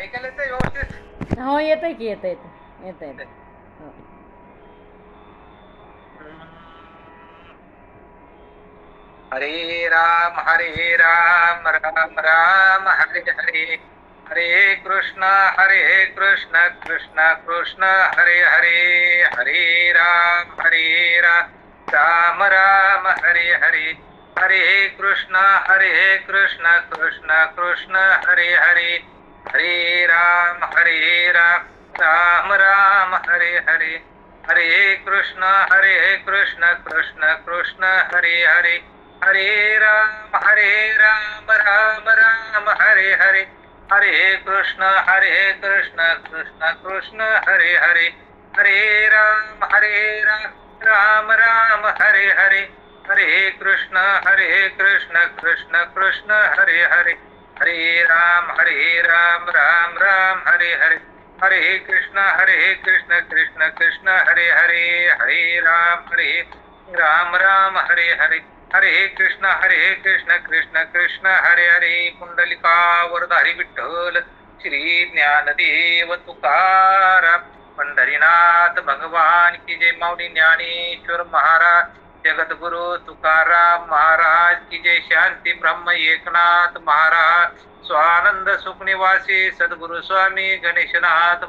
ऐकायला येतंय व्यवस्थित? हो येतंय की येतं येतं येतं येतं हो. हरे राम राम राम हरे हरे, हरे कृष्ण कृष्ण कृष्ण हरे हरे, हरे राम राम राम हरे हरे, हरे कृष्ण कृष्ण कृष्ण हरे हरे, हरे राम राम राम हरे हरे, हरे कृष्ण कृष्ण कृष्ण हरे हरे, हरे राम राम राम हरे हरे, हरे कृष्ण कृष्ण कृष्ण हरे हरे, हरे राम राम राम हरे हरे, हरे कृष्ण कृष्ण कृष्ण हरे हरे, हरे राम राम राम हरे हरे, हरे कृष्ण कृष्ण कृष्ण हरे हरे, हरे राम राम हरे हरे, हरे कृष्ण कृष्ण कृष्ण हरे हरे, कुंडलिका वरदारी विठ्ठल श्री ज्ञानदेव तुकाराम, पंढरीनाथ भगवान की जय, माऊली ज्ञानेश्वर महाराज, जगद्गुरु तुकाराम महाराज की जय, शांती ब्रह्म एकनाथ महाराज, स्वानंद सुख निवासी सद्गुरु स्वामी गणेशनाथ,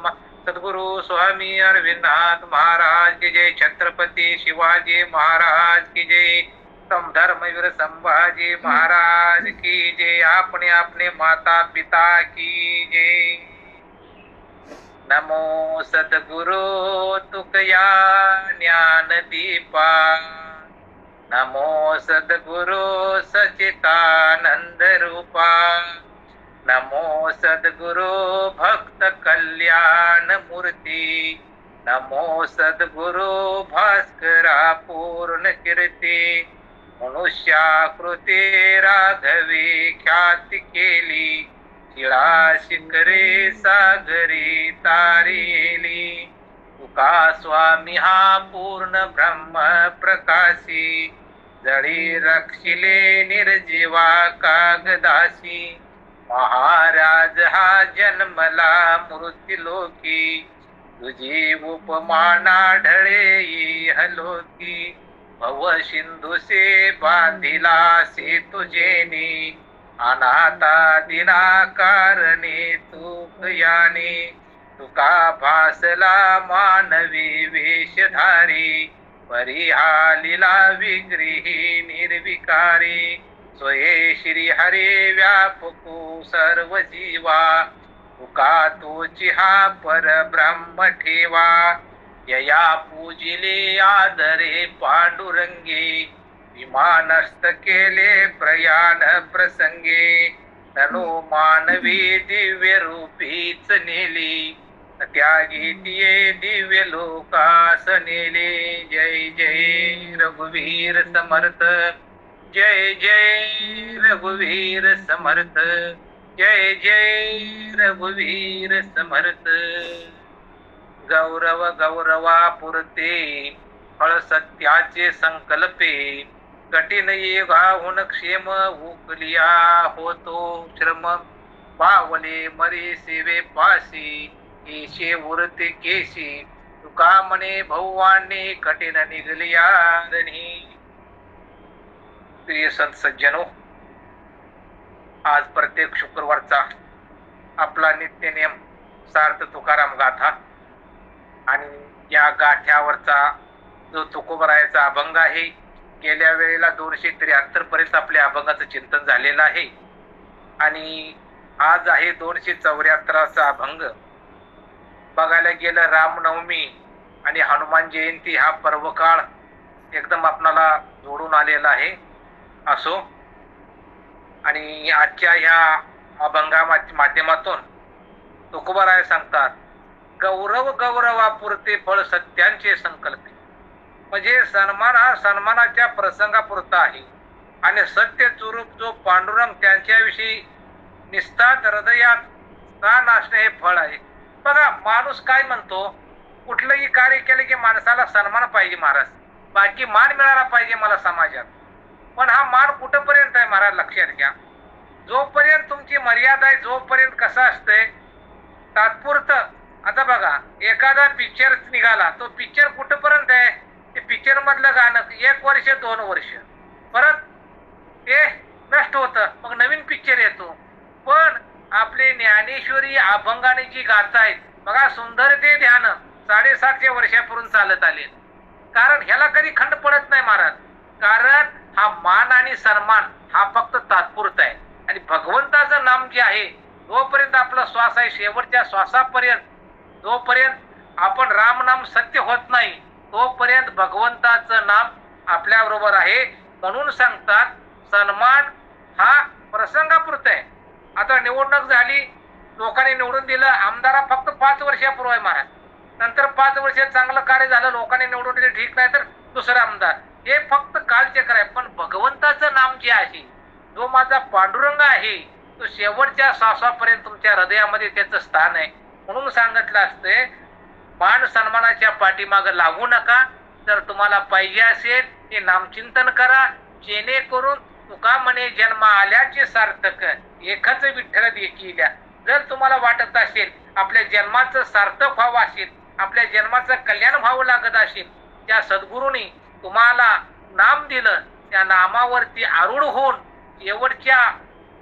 सद्गुरु स्वामी अरविंदनाथ महाराज की जय, छत्रपती शिवाजी महाराज की जय, धर्मवीर संभाजी महाराज की जय, अपने अपने माता पिता की जय। नमो सद्गुरु तुकया ज्ञान दीपा, नमो सद्गुरु सचितानंद रूपा, नमो सद्गुरु भक्त कल्याण मूर्ती, नमो सद्गुरु भास्करा पूर्ण कीर्ती, मनुष्याकृती राघवी ख्याती केली, शिळा शिखरे सागरी तारिली, तुका स्वामी हा पूर्ण ब्रह्म प्रकाशी, जळी रक्षिले निर्जीवा कागदासी, महाराज हा जन्मला मृत्युलोकी, तुझी उपमाना ढळे हलोकी, भव सिंधुसे बांधिला से तुझेनी, अनाथा दिना कारणे तुकयाने, तुका भासला मानवी वेशधारी, परिहालिला विग्रही निर्विकारी, स्वये श्री हरे व्यापको सर्व जीवा, तुका तोची हा परब्रह्म ठेवा, यया पूजिले आदरे पांडुरंगे, विमानस्थ केले प्रयाण प्रसंगे, तनु मानवी दिव्य रूपीच नेली, त्यागी तिये दिव्य लोकास नेले, जय जय रघुवीर समर्थ, जय जय रघुवीर समर्थ, जय जय रघुवीर समर्थ, गौरव गौरवा पुरते फळ सत्याचे संकल्पे, कठीण युगाहून क्षेम उकलिया होतो श्रम, बावले मरी सेवे पासी, केशे उरते केशी, तुका म्हणे भौवाने कठीण निघलिया रणी। प्रिय संत सज्जनो, आज प्रत्येक शुक्रवारचा आपला नित्य नियम सार्थ तुकाराम गाथा, आणि या गाठ्यावरचा जो तुकोबरायाचा अभंग आहे, गेल्या वेळेला 273 पर्यंत आपल्या अभंगाचं चिंतन झालेलं आहे, आणि आज आहे 274चा अभंग. बघायला गेलं रामनवमी आणि हनुमान जयंती हा पर्व काळ एकदम आपणाला जोडून आलेला आहे. असो, आणि आजच्या ह्या अभंगा माध्यमातून तुकोबराय सांगतात, गौरव गौरवापुरते फळ सत्यांचे संकल्प, म्हणजे सन्मान हा सन्मानाच्या प्रसंगापुरता आहे, आणि सत्य स्वरूप जो पांडुरंग त्यांच्याविषयी निस्तात हृदयात स्थान असणे हे फळ आहे. बघा, माणूस काय म्हणतो, कुठलंही कार्य केलं की माणसाला सन्मान पाहिजे महाराज, बाकी मान मिळाला पाहिजे मला समाजात. पण हा मान कुठपर्यंत आहे महाराज, लक्षात घ्या. जोपर्यंत तुमची मर्यादा आहे, जोपर्यंत कसं असतंय, तात्पुरतं. आता बघा, एखादा पिक्चर निघाला, तो पिक्चर कुठपर्यंत आहे, ते पिक्चर मधलं गाणं 1 वर्ष 2 वर्ष, परत ते नष्ट होतं, मग नवीन पिक्चर येतो. पण आपले ज्ञानेश्वरी अभंगाने जी गाथा आहेत बघा, सुंदर ते ध्यान 750 वर्षापूर्वी चालत आले. कारण ह्याला कधी खंड पडत नाही महाराज. कारण हा मान आणि सन्मान हा फक्त तात्पुरता आहे. आणि भगवंताचं नाम जे आहे, जोपर्यंत आपला श्वास आहे, शेवटच्या श्वासापर्यंत जोपर्यंत आपण रामनाम सत्य होत नाही, तोपर्यंत भगवंताचं नाम आपल्या बरोबर आहे. म्हणून सांगतात, सन्मान हा प्रसंगापुरता आहे. आता निवडणूक झाली, लोकांनी निवडून दिलं, आमदारा फक्त 5 वर्षापूर्वी आहे महाराज. नंतर 5 वर्ष चांगलं कार्य झालं, लोकांनी निवडून दिले, ठीक नाही तर दुसरा आमदार. हे फक्त कालचक्र आहे. पण भगवंताचं नाम जे आहे, जो माझा पांडुरंग आहे, तो शेवटच्या श्वासापर्यंत तुमच्या हृदयामध्ये त्याचं स्थान आहे. म्हणून सांगितलं असते, मान सन्मानाच्या पाठीमागे लागू नका. जर तुम्हाला पाहिजे असेल ते नामचिंतन करा, जेणेकरून तुका म्हणे जन्म आल्याचे सार्थक एकच विठ्ठल देखील्या. जर तुम्हाला वाटत असेल आपल्या जन्माचं सार्थक व्हावं असेल, आपल्या जन्माचं कल्याण व्हावं लागत असेल, त्या सद्गुरूंनी तुम्हाला नाम दिलं, त्या नामावरती आरूढ होऊन शेवटच्या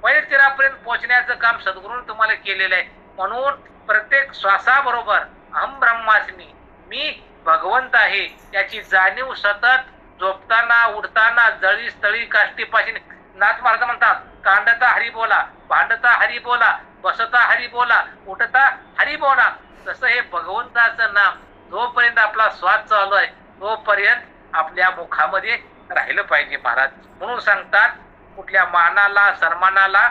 पैलतीरापर्यंत पोहोचण्याचं काम सद्गुरूंनी तुम्हाला केलेलं आहे. म्हणून प्रत्येक श्वासाबरोबर अहम ब्रह्मास्मी, मी भगवंत आहे, याची जाणीव सतत झोपताना, उठताना, जळी स्थळी काष्टीपाशी. नाथ महाराज म्हणतात, कांडता हरी बोला, भांडता हरी बोला, बसता हरी बोला, उठता हरी बोला. तसं हे भगवंताचं नाम जोपर्यंत आपला श्वास चालू आहे, तोपर्यंत आपल्या मुखामध्ये राहिलं पाहिजे महाराज. म्हणून सांगतात, कुठल्या मानाला सन्मानाला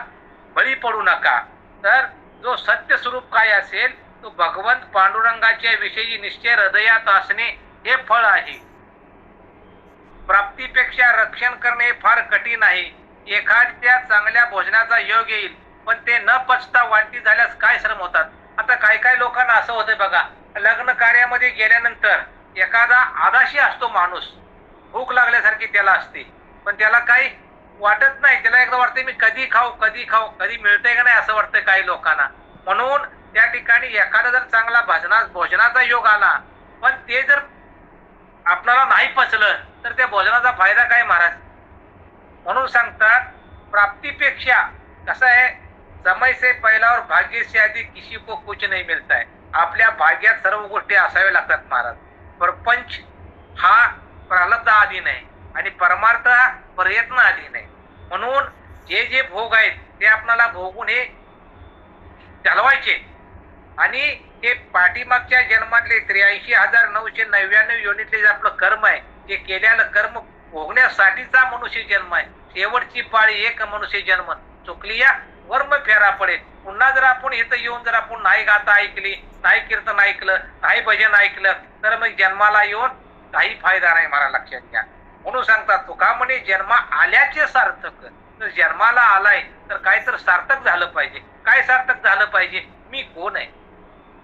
बळी पडू नका. तर जो सत्य स्वरूप काय असेल, तो भगवंत पांडुरंगाच्या विषयी निश्चय हृदयात असणे हे फळ आहे. प्राप्तीपेक्षा रक्षण करणे फार कठीण आहे. एखाद्या चांगल्या भोजनाचा योग येईल, पण ते न पचता वांती झाल्यास काय श्रम होतात. आता काय लोकांना असं होतं बघा, लग्न कार्यामध्ये गेल्यानंतर एखादा आदाशी असतो माणूस, भूक लागल्यासारखी त्याला असते, पण त्याला काही वाटत नाही. त्याला एकदा वाटतंय मी कधी खाऊ, कधी मिळतंय का नाही असं वाटतंय काही लोकांना. म्हणून त्या ठिकाणी एखादा जर चांगला भोजनाचा योग आला, पण ते जर आपल्याला नाही पचलं, तर त्या भोजनाचा फायदा काय महाराज. म्हणून सांगतात, प्राप्तीपेक्षा कसं आहे, समय से पहिला और भाग्य से आधी किसी को कुछ नहीं मिलता है. आपल्या भाग्यात सर्व गोष्टी असाव्या लागतात महाराज. प्रपंच हा प्रारब्ध अधीन आहे आणि परमार्थ हा प्रयत्न अधीन आहे. म्हणून जे भोग आहेत ते आपल्याला भोगून हे चालवायचे. आणि हे पाठीमागच्या जन्मातले 83,999 योनीतले जे आपलं कर्म आहे, ते केलेलं कर्म भोगण्यासाठीचा मनुष्य जन्म आहे. शेवटची पाळी एक मनुष्य जन्म, चुकली या वर्म फेरा पडेल. पुन्हा जर आपण इथं येऊन जर आपण नाही गाता ऐकली, नाही कीर्तन ऐकलं, नाही भजन ऐकलं, तर मग जन्माला येऊन काही फायदा नाही मला लक्षात घ्या. म्हणून सांगतात, तुका म्हणे जन्म आल्याचे सार्थक. तर जन्माला आलाय तर काय तर सार्थक झालं पाहिजे. काय सार्थक झालं पाहिजे, मी कोण आहे,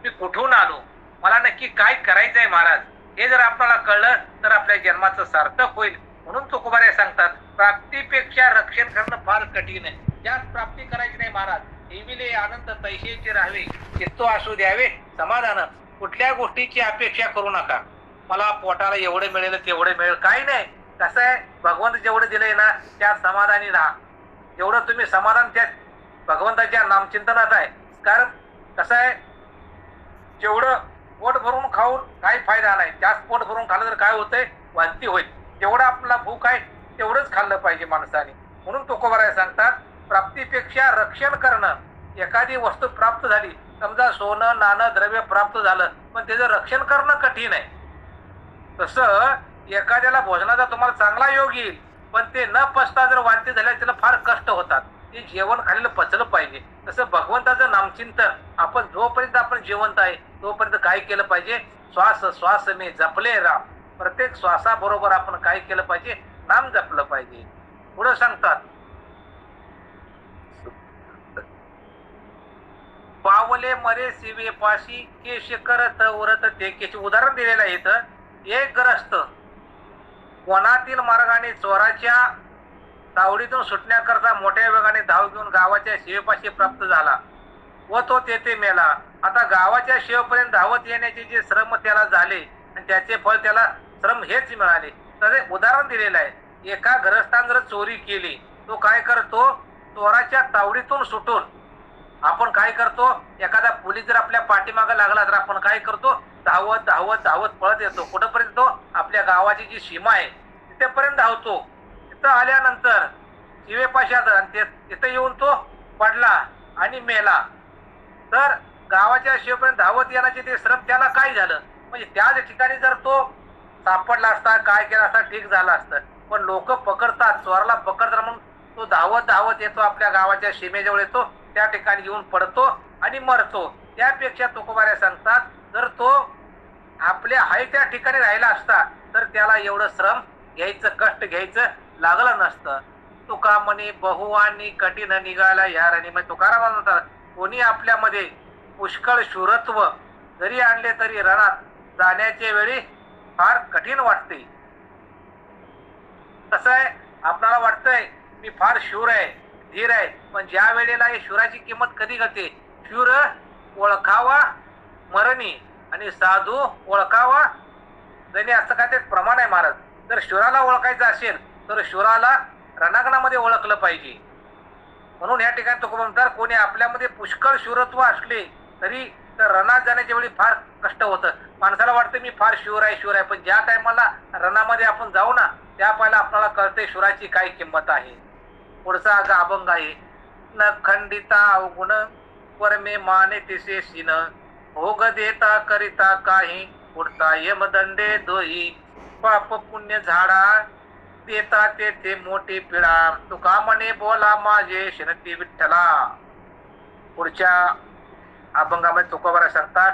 मी कुठून आलो, मला नक्की काय करायचंय महाराज, हे जर आपल्याला कळलं तर आपल्या जन्माचं सार्थक होईल. म्हणून तुकोबाराय सांगतात, प्राप्तीपेक्षा रक्षण करणं फार कठीण आहे. त्यात प्राप्ती करायची नाही महाराज. ठेविले आनंद तैसेचे राहावे, चित्तो असू द्यावे समाधान. कुठल्या गोष्टीची अपेक्षा करू नका, मला पोटाला एवढे मिळेल तेवढे मिळेल, काही नाही. कसं आहे, भगवंत जेवढं दिलंय ना त्यात समाधानी राहा. जेवढं तुम्ही समाधान त्या भगवंताच्या नामचिंतनात आहे. कारण कसं आहे, जेवढं पोट भरून खाऊन काही फायदा नाही, जास्त पोट भरून खाल्लं तर काय होतंय, वांती होईल. जेवढं आपला भूक आहे तेवढंच खाल्लं पाहिजे माणसाने. म्हणून तुकोबाराय सांगतात, प्राप्तीपेक्षा रक्षण करणं. एखादी वस्तू प्राप्त झाली, समजा सोनं नाणं द्रव्य प्राप्त झालं, पण त्याचं रक्षण करणं कठीण आहे. तसं एखाद्याला भोजनाचा तुम्हाला चांगला योग येईल, पण ते न पचता जर वांती झाल्या त्याला फार कष्ट होतात. ते जेवण खाल्लेलं पचलं पाहिजे. तसं भगवंताचं नामचिंतन आपण जोपर्यंत आपण जिवंत आहे तोपर्यंत काय केलं पाहिजे, श्वास मी जपले राम. प्रत्येक श्वासाबरोबर आपण काय केलं पाहिजे, नाम जपलं पाहिजे. पुढे सांगतात, पावले मरे शिवे पाशी केश करत उरत ते. केश उदाहरण दिलेलं आहे इथं. एक ग्रस्त वनातील मार्गाने चोराच्या तावडीतून सुटण्याकरता मोठ्या वेगाने धाव घेऊन गावाच्या शिवेपाशी प्राप्त झाला. व तो तेथे मेला. आता गावाच्या शेवपर्यंत धावत येण्याचे जे श्रम त्याला झाले आणि त्याचे फळ त्याला श्रम हेच मिळाले. तर हे उदाहरण दिलेलं आहे. एका ग्रस्तान जर चोरी केली, तो काय करतो, चोराच्या तावडीतून सुटून आपण काय करतो, एखादा पोलीस जर आपल्या पाठीमागे लागला तर आपण काय करतो, धावत धावत धावत पळत येतो. कुठंपर्यंत तो, आपल्या गावाची जी सीमा आहे तिथेपर्यंत धावतो. तिथं आल्यानंतर शिवेपाशात तिथं येऊन तो पडला आणि मेला. तर गावाच्या शिवेपर्यंत धावत येण्याचे ते श्रम त्याला काय झालं, म्हणजे त्याच ठिकाणी जर तो सापडला असता, काय केला असता, ठीक झालं असतं. पण लोक पकडतात, चोराला पकडतात म्हणून तो धावत धावत येतो, आपल्या गावाच्या सीमेजवळ येतो, त्या ठिकाणी येऊन पडतो आणि मरतो. त्यापेक्षा तुकोबाऱ्या सांगतात, जर तो आपल्या हाय त्या ठिकाणी राहिला असता तर त्याला एवढं श्रम घ्यायचं, कष्ट घ्यायचं लागलं नसतं. तुका म्हणे बहुवानी कठीण निघाला या रणी. मग तुकाराम म्हणतात, कोणी आपल्यामध्ये पुष्कळ शूरत्व जरी आणले तरी रणात जाण्याच्या वेळी फार कठीण वाटते. कसं आहे, आपल्याला वाटतंय मी फार शूर आहे, धीर आहे, पण ज्या वेळेला हे शूराची किंमत कधी करते, शूर ओळखावा मरणी आणि साधू ओळखावा जणी, असं काय ते प्रमाण आहे महाराज. जर शूराला ओळखायचं असेल तर शूराला रणांगणामध्ये ओळखलं पाहिजे. म्हणून या ठिकाणी तो म्हणतात, कोणी आपल्यामध्ये पुष्कळ शूरत्व असले तरी तर रणात जाण्याच्या वेळी फार कष्ट होतं. माणसाला वाटतं मी फार शूर आहे, शूर आहे, पण ज्या टायमाला रणामध्ये आपण जाऊ ना, त्या पाहिला आपल्याला कळते शूराची काय किंमत आहे. पुढचा अभंग आहे, न खंडिता अवगुण परमे माने तिसे सिन, भोग देता करिता काही पुढता यमदंडे दोही, पाप पुण्य झाडा देता तेथे मोठी पिढा, तुका म्हणे बोला माझे शनती विठ्ठला. पुढच्या अभंगामध्ये तुकोबारा सांगतात,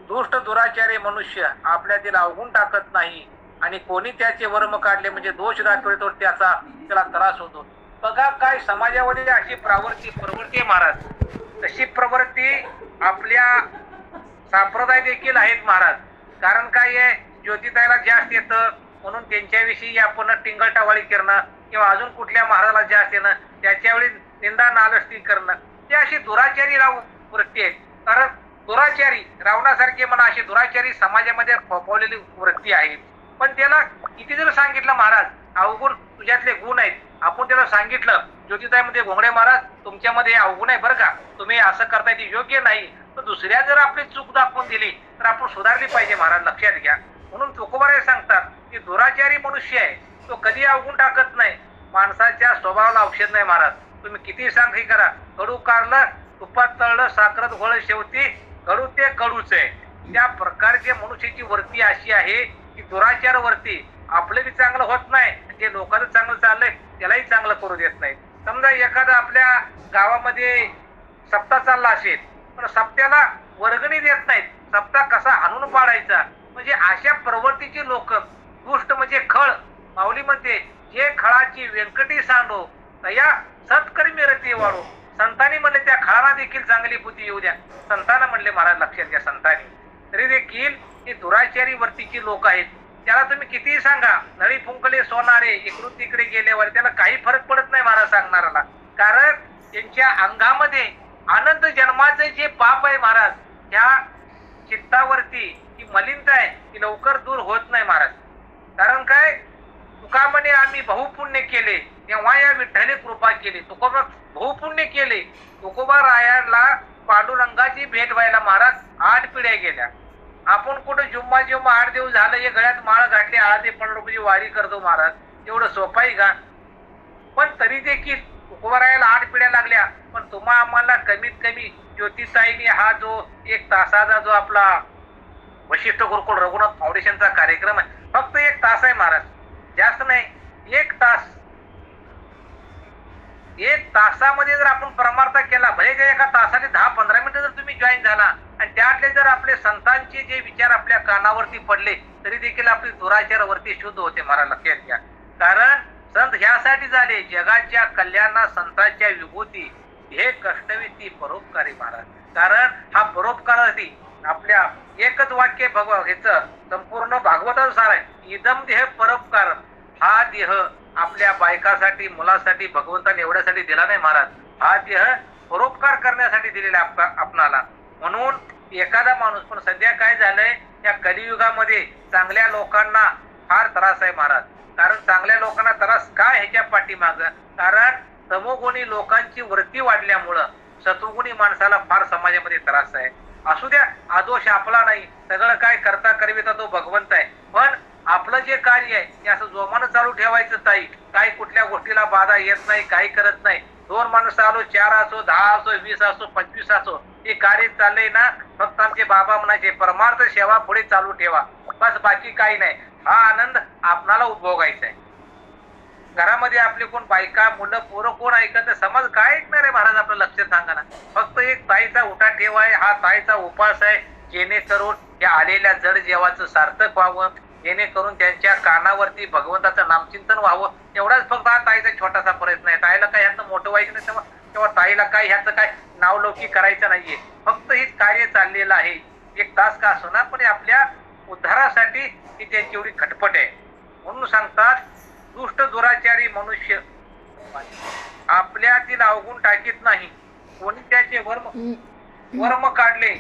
दुष्ट दुराचारी मनुष्य आपल्यातील अवगुण टाकत नाही आणि कोणी त्याचे वर्म काढले म्हणजे दोष दाखवतो त्याला त्रास होतो. बघा काय समाजामध्ये अशी प्रवृत्ती महाराज. तशी प्रवृत्ती आपल्या संप्रदाय देखील आहेत महाराज. कारण काय आहे, ज्योतिताईला जास्त येतं म्हणून त्यांच्याविषयी आपण टिंगलटावाळी करणं किंवा अजून कुठल्या महाराजाला जास्त येणं, त्याच्यावेळी निंदा नालस्ती करणं, ही अशी दुराचारी वृत्ती आहे. कारण दुराचारी रावणासारखे म्हणा, अशी दुराचारी समाजामध्ये फोफवलेली वृत्ती आहे. पण त्याला किती जर सांगितलं महाराज, अवगुण तुझ्यातले गुण आहेत, आपण त्याला सांगितलं ज्योतिताईमध्ये घोंगडे महाराज तुमच्यामध्ये अवगुण आहे बरं का, तुम्ही असं करताय ते योग्य नाही, तर दुसऱ्या जर आपली चूक दाखवून दिली तर आपण सुधारली पाहिजे महाराज, लक्षात घ्या. म्हणून तुकोबाराय सांगतात की दुराचारी मनुष्य आहे तो कधी अवगुण टाकत नाही. माणसाच्या स्वभावाला औषध नाही महाराज. तुम्ही किती सांग करा, कडू कारलं तुपात तळलं साखरत घोळ शेवटी कडू ते कडूच आहे. त्या प्रकारची मनुष्याची वृत्ती अशी आहे की दुराचार वरती आपलं बी चांगलं होत नाही, जे लोकांचं चांगलं चाललंय त्यालाही चांगलं करू देत नाही. समजा एखादा आपल्या गावामध्ये सप्ताह चालला असेल पण सप्त्याला वर्गणी देत नाहीत, सप्ताह कसा हाणून पाडायचा, म्हणजे अशा प्रवृत्तीची लोक दुष्ट म्हणजे खळ. माऊली म्हणते, जे खळाची व्यंकटी सांडो तया सत्कर्मी रती वाढो. संतांनी म्हणले त्या खळाला देखील चांगली बुद्धी येऊ द्या. संतांना म्हणले महाराज, लक्षात घ्या संतांनी, तरी देखील हे दुराचारी वर्तीची लोक आहेत. त्याला तुम्ही कितीही सांगा, नळी फुंकले सोनारे इकडून तिकडे गेल्यावर त्याला काही फरक पडत नाही महाराज सांगणाराला. कारण त्यांच्या अंगामध्ये आनंद जन्माचे जे पाप आहे महाराज, त्या चित्तावरती ही मलिनता आहे ती लवकर दूर होत नाही महाराज. कारण काय, तुका म्हणे आम्ही बहुपुण्य केले तेव्हा या विठ्ठले कृपा केली. तुकोबा बहुपुण्य केले. तुकोबा रायाला पांडुरंगाची भेट व्हायला महाराज 8 पिढ्या गेल्या. आपण कुठं जुम्मा 8 दिवस झालं हे गळ्यात माळ घातली, 15 वारी करतो महाराज, एवढं सोपं आहे का? पण तरी देखील तुकोबा रायाला 8 पिढ्या लागल्या. पण तुम्हा आम्हाला कमीत कमी ज्योतिताईने हा जो 1 तासाचा जो आपला वशिष्ठ गुरुकुल रघुनाथ फाउंडेशनचा कार्यक्रम आहे, फक्त 1 तास आहे महाराज, जास्त नाही. 1 तास, 1 तासामध्ये जर आपण परमार्थ केला, भले काही एका तासाने 10-15 मिनिटं जर तुम्ही जॉईन झाला आणि त्यातले जर आपले संतांचे जे विचार आपल्या कानावरती पडले तरी देखील आपली दुराचारावरती शुद्ध होते महाराज, लक्षात घ्या. कारण संत ह्यासाठी झाले, जगाच्या कल्याणा संतांच्या विभूती हे कष्टविती परोपकारी महाराज. कारण हा परोपकारासाठी आपल्या एकच वाक्य ह्याचं संपूर्ण भागवतानुसार आहे, इदम देह परोपकार. हा देह आपल्या बायकासाठी मुलासाठी भगवंताने एवढ्यासाठी दिला नाही महाराज, हा देह परोपकार करण्यासाठी दिलेला आपणाला. म्हणून एखादा माणूस, पण सध्या काय झालंय या कलियुगामध्ये चांगल्या लोकांना फार त्रास आहे महाराज. कारण चांगल्या लोकांना त्रास काय ह्याच्या पाठीमाग, कारण तमोगुणी लोकांची वृत्ती वाढल्यामुळं सत्वगुणी माणसाला फार समाजामध्ये त्रास आहे. असू द्या, हा दोष आपला नाही, सगळं काय करता करविता तो भगवंत आहे. पण आपलं जे कार्य आहे ते असं जोमानं चालू ठेवायचं ताई. काही कुठल्या गोष्टीला बाधा येत नाही, काही करत नाही. 2 माणसं आलो, 4 असो, 10 असो, 20 असो, 25 असो, हे कार्य चाललंय ना, फक्त आमचे बाबा म्हणायचे परमार्थ सेवा पुढे चालू ठेवा, बस, बाकी काही नाही. हा आनंद आपणाला उपभोगायचा आहे. घरामध्ये आपले कोण बायका, मुलं, पोरं कोण ऐकत, समाज काय ऐकणार आहे महाराज? आपलं लक्ष सांगा ना. फक्त एक ताईचा उठा ठेवा आहे, हा ताईचा उपास आहे, जेणेकरून या आलेल्या जड जेवाचं सार्थक व्हावं, जेणेकरून त्यांच्या कानावरती भगवंताचं नामचिंतन व्हावं. एवढाच फक्त हा ताईचा छोटासा प्रयत्न आहे. ताईला काय ह्याचं मोठं व्हायचं नाही, तेव्हा ताईला काय ह्याचं काय नावलौकिक करायचं नाहीये. फक्त हेच कार्य चाललेलं आहे. 1 तास का असो ना, पण आपल्या उद्धारासाठी ही त्यांची एवढी खटपट आहे. म्हणून सांगतात, दुष्ट दुराचारी मनुष्य आपल्यातील अवगुण टाकीत नाही. कोणी त्याचे वर्म काढले,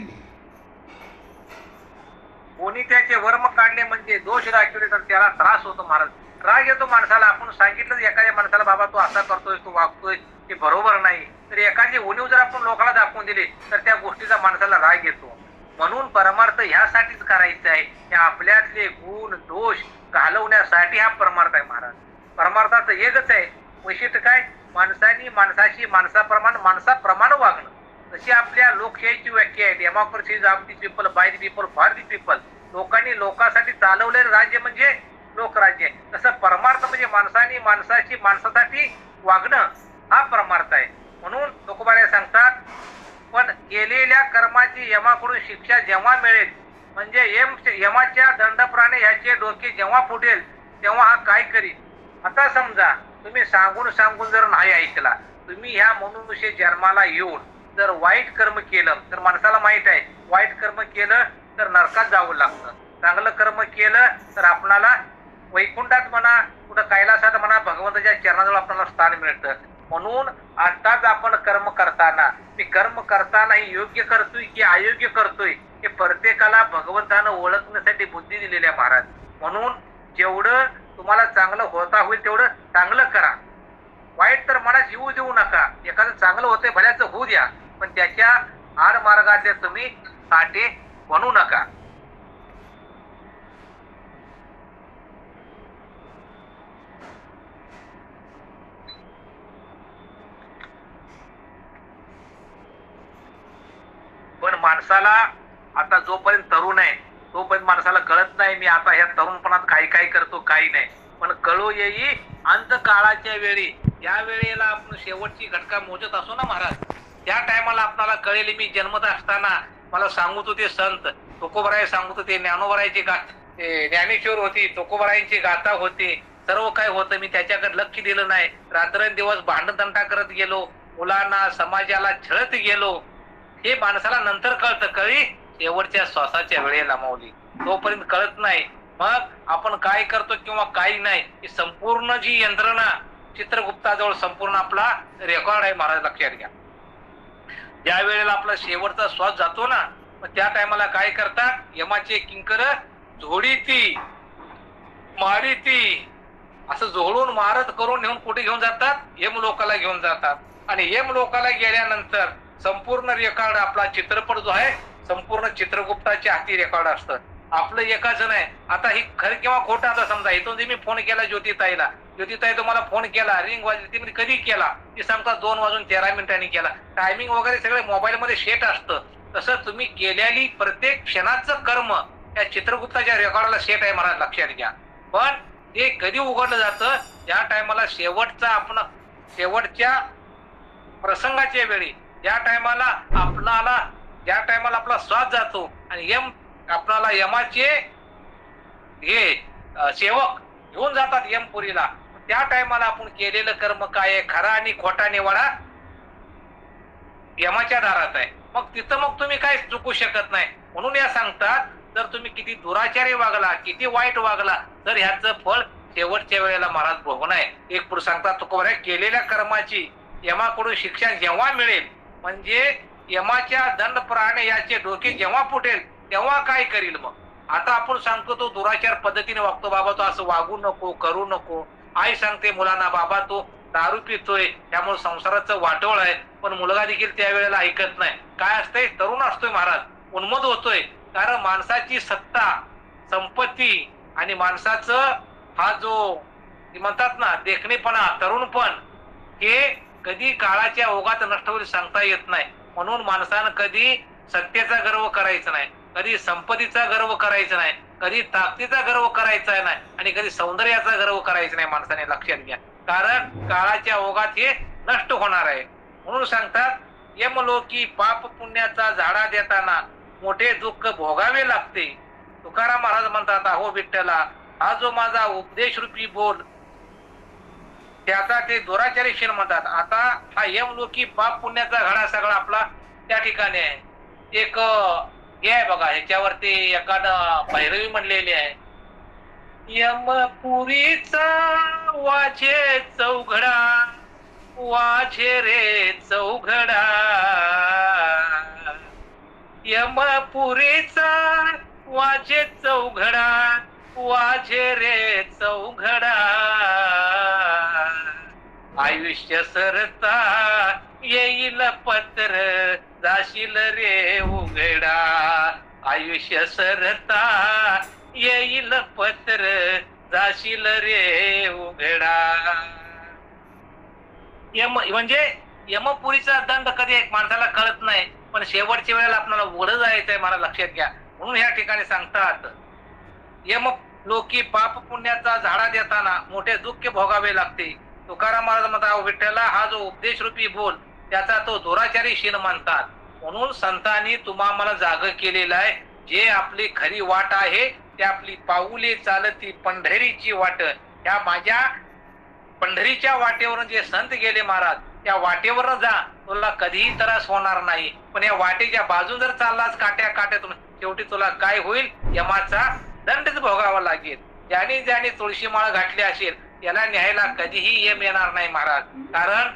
कोणी त्याचे वर्म काढले म्हणजे दोष दाखवले तर त्याला त्रास होतो महाराज. राग येतो माणसाला. आपण सांगितलं एखाद्या माणसाला, बाबा तू असा करतोय, तू वागतोय, ते बरोबर नाही, तर एखादी उणीव जर आपण लोकांना दाखवून दिली तर त्या गोष्टीचा माणसाला राग येतो. म्हणून परमार्थ ह्यासाठीच करायचा आहे, हे आपल्यातले गुण दोष घालवण्यासाठी हा परमार्थ आहे महाराज. परमार्थाचं एकच आहे वैशिष्ट्य, काय? माणसाची माणसाप्रमाणे वागणं. जशी आपल्या लोकशाहीची व्याख्या आहे, democracy is of the people, by the people, for the people. लोकांनी लोकांसाठी चालवलेलं राज्य म्हणजे लोकराज्य. तसं परमार्थ म्हणजे माणसासाठी वागणं हा परमार्थ आहे. म्हणून तुकोबाराय सांगतात, पण केलेल्या कर्माची यमाकडून शिक्षा जेव्हा मिळेल, म्हणजे यमाच्या दंडप्राणे ह्याचे डोके जेव्हा फुटेल तेव्हा हा काय करील. आता समजा तुम्ही सांगून जर नाही ऐकला, तुम्ही ह्या मनुष्य जन्माला येऊन जर वाईट कर्म केलं तर माणसाला माहित आहे, वाईट कर्म केलं तर नरकात जावं लागतं. चांगलं कर्म केलं तर आपणाला वैकुंठात म्हणा, कुठं कैलासात म्हणा, भगवंताच्या चरणाजवळ आपल्याला स्थान मिळतं. म्हणून आताच आपण कर्म करताना योग्य करतोय की अयोग्य करतोय हे प्रत्येकाला भगवंतानं ओळखण्यासाठी बुद्धी दिलेली आहे महाराज. म्हणून जेवढं तुम्हाला चांगलं होता होईल तेवढं चांगलं करा. वाईट तर मनात येऊ देऊ नका. एखादं चांगलं होतंय भल्याचं होऊ द्या, पण त्याच्या आडमार्गातले तुम्ही काटे बनू नका. पण माणसाला आता जोपर्यंत तरुण आहे तोपर्यंत माणसाला कळत नाही मी आता ह्या तरुणपणात काय करतो, काही नाही. पण कळू येई अंत काळाच्या वेळी, ज्या वेळेला आपण शेवटची घटका मोजत असो ना महाराज, त्या टायमाला आपल्याला कळेल. मी जन्मत असताना मला सांगत होते संत, तुकोबराय सांगत होते, ज्ञानोबरायची ज्ञानेश्वर होती, तुकोबरायांची गाथा होती, सर्व काय होतं. मी त्याच्याकडे लक्ष दिलं नाही. रात्रंदिवस भांडतंटा करत गेलो, मुलांना समाजाला छळत गेलो. हे माणसाला नंतर कळतं, कळी शेवटच्या श्वासाच्या वेळेला माऊली, तोपर्यंत कळत नाही. मग आपण काय करतो किंवा काही नाही, ही संपूर्ण जी यंत्रणा चित्रगुप्ताजवळ संपूर्ण आपला रेकॉर्ड आहे महाराज, लक्षात घ्या. ज्या वेळेला आपला शेवटचा श्वास जातो ना, मग त्या टायमाला काय करतात, यमाचे किंकर झोडीती मारीती असं झोडून मारत करून नेऊन कुठे घेऊन जातात, यम लोकाला घेऊन जातात. आणि यम लोकाला गेल्यानंतर संपूर्ण रेकॉर्ड आपला चित्रपट जो आहे संपूर्ण चित्रगुप्ताच्या हाती रेकॉर्ड असतं. आपलं एकाच नाही. आता ही खरं किंवा खोटं, आता समजा इथून मी फोन केला ज्योतिताईला, ज्योतिताई तुम्हाला फोन केला, रिंग वाजली, ती कधी केला, ती सांगतात 2:13 केला. टायमिंग वगैरे सगळे मोबाईल मध्ये सेट असतं. तसं तुम्ही केलेली प्रत्येक क्षणाचं कर्म या चित्रगुप्ताच्या रेकॉर्डला सेट आहे महाराज, लक्षात घ्या. पण ते कधी उघडलं जातं, ज्या टायमाला शेवटच्या प्रसंगाच्या वेळी, ज्या टायमाला आपला श्वास जातो आणि आपल्याला यमाचे हे सेवक घेऊन जातात यमपुरीला, त्या टायमाला आपण केलेलं कर्म काय आहे, खरा आणि खोटा निवाडा यमाच्या दारात आहे. मग तिथं मग तुम्ही काय चुकू शकत नाही. म्हणून या सांगतात, जर तुम्ही किती दुराचारी वागला, किती वाईट वागला, तर ह्याचं फळ शेवटच्या वेळेला महाराज भोगणं आहे. एक पुरुष सांगतात तुकोबाराय, केलेल्या कर्माची यमाकडून शिक्षा जेव्हा मिळेल म्हणजे यमाच्या दंडप्रहाने याचे डोके जेव्हा फुटेल तेव्हा काय करील मग. आता आपण सांगतो तो दुराचार पद्धतीने वागतो, बाबा तो असं वागू नको, करू नको. आई सांगते मुलांना, बाबा तो दारू पितोय त्यामुळे संसाराचं वाटोळ आहे, पण मुलगा देखील त्यावेळेला ऐकत नाही. काय असतंय, तरुण असतोय महाराज, उन्मद होतोय. कारण माणसाची सत्ता, संपत्ती आणि माणसाचं हा जो म्हणतात ना देखणेपणा, तरुणपण, हे कधी काळाच्या ओघात नष्ट होईल सांगता येत नाही. म्हणून माणसानं कधी सत्तेचा गर्व करायचा नाही, कधी संपत्तीचा गर्व करायचा नाही, कधी ताकदीचा गर्व करायचा नाही आणि कधी सौंदर्याचा गर्व करायचा नाही. माणसाने लक्षात घ्या, कारण काळाच्या ओघात हे नष्ट होणार आहे. म्हणून सांगतात, यमलोकी पाप पुण्याचा झाडा देताना मोठे दुःख भोगावे लागते. तुकाराम महाराज म्हणतात, अहो विठ्ठला, हा जो माझा उपदेश रूपी बोल त्याचा ते दुराचारी शील म्हणतात. आता हा यमलोकी पाप पुण्याचा घडा सगळा आपला त्या ठिकाणी आहे. एक हे आहे बघा, ह्याच्यावरती एखादं भैरवी म्हणलेली आहे, यमपुरीचा वाचे चौघडा, वाचे रे चौघडा, यमपुरीचा वाचे चौघडा, वाचे रे चौघडा, आयुष्य सरता येईल पत्र, जाशील रे उघडा, आयुष्य सरता येईल पत्र, जाशील रे उघडा. यम म्हणजे यमपुरीचा दंड कधी एक माणसाला कळत नाही, पण शेवटच्या वेळेला आपल्याला उघडं जायचंय, मला लक्षात घ्या. म्हणून या ठिकाणी सांगतात, यम लोकी पाप पुण्याचा झाडा देताना मोठे दुःख भोगावे लागते. तुकाराम महाराज म्हणतात, विठ्ठला, हा जो उपदेश रूपी बोल त्याचा तो दुराचारी शीन मानतात. म्हणून संतांनी तुम्हा मला जाग केलेला आहे. जे आपली खरी वाट आहे ते आपली पाऊले चालती पंढरीची वाट. या माझ्या पंढरीच्या वाटेवरून जे संत गेले महाराज, त्या वाटेवर जा, तुला कधीही त्रास होणार नाही. पण या वाटेच्या बाजून जर चाललास काट्या काट्यातून, शेवटी तुला काय होईल, यमाचा दंडच भोगावा लागेल. ज्याने ज्याने तुळशीमाळ घातली असेल त्याला न्यायला कधीही यम येणार नाही महाराज. कारण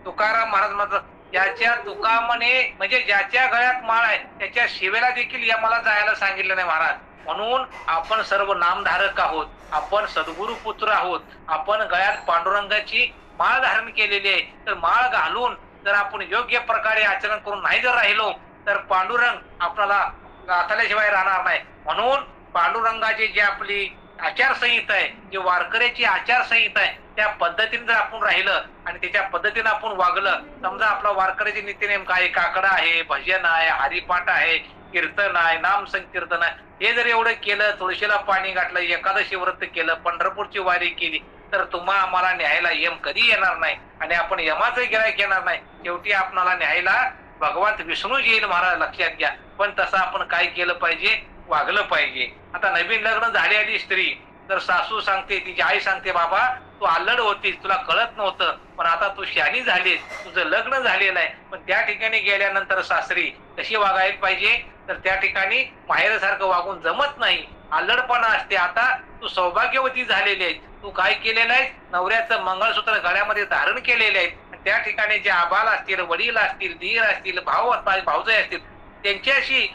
तुकाराम महाराज म्हणतात, ज्याच्या तुकामने म्हणजे ज्याच्या गळ्यात माळ आहे त्याच्या शिवेला देखील यमाला जायला सांगितलं नाही महाराज. म्हणून आपण सर्व नामधारक आहोत, आपण सद्गुरु पुत्र आहोत, आपण गळ्यात पांडुरंगाची माळ धारण केलेली आहे. तर माळ घालून जर आपण योग्य प्रकारे आचरण करून नाही जर राहिलो तर पांडुरंग आपल्याला गाठल्याशिवाय राहणार नाही. म्हणून पांडुरंगाची जी आपली आचारसंहिता आहे, जी वारकऱ्याची आचारसंहिता आहे, त्या पद्धतीने जर आपण राहिलं आणि त्याच्या पद्धतीने आपण वागलं, समजा आपला वारकऱ्याचे नित्यनेम काय, काकडा आहे, भजन आहे, हरिपाठ आहे, कीर्तन आहे, नाम संकीर्तन आहे, हे जर एवढं केलं, तुळशीला पाणी घातलं, एकादशी व्रत केलं, पंढरपूरची वारी केली, तर तुम्हा आम्हाला न्यायला यम कधी येणार नाही आणि आपण यमाचं गिरायक येणार नाही. शेवटी आपणाला न्यायला भगवान विष्णू येईल महाराज, लक्षात घ्या. पण तसं आपण काय केलं पाहिजे, वागलं पाहिजे. आता नवीन लग्न झालेली स्त्री तर सासू सांगते, तिची आई सांगते, बाबा तू अल्लड होतीस, तुला कळत नव्हतं, पण आता तू शहाणी झालीस, तुझं लग्न झालेलं आहे. पण त्या ठिकाणी गेल्यानंतर सासरी कशी वागायला पाहिजे, तर त्या ठिकाणी माहेरसारखं वागून जमत नाही, अल्लडपणा असते. आता तू सौभाग्यवती झालेली आहे, तू काय केलेलं आहे, नवऱ्याचं मंगळसूत्र गळ्यामध्ये धारण केलेले आहे. त्या ठिकाणी जे आबाल असतील, वडील असतील, धीर असतील, भाऊजाई असतील, त्यांच्याशी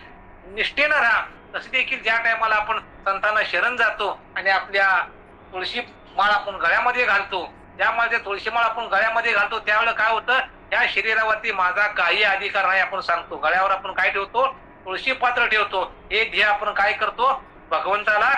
निष्ठेनं राहा. तसे देखील ज्या टायमाला आपण संतांना शरण जातो आणि आपल्या तुळशी माळ आपण गळ्यामध्ये घालतो, ज्यामध्ये तुळशी माळ आपण गळ्यामध्ये घालतो, त्यावेळेला काय होतं, त्या शरीरावरती माझा काही अधिकार नाही आपण सांगतो. गळ्यावर आपण काय ठेवतो, तुळशी पात्र ठेवतो. हे ध्येय आपण काय करतो, भगवंताला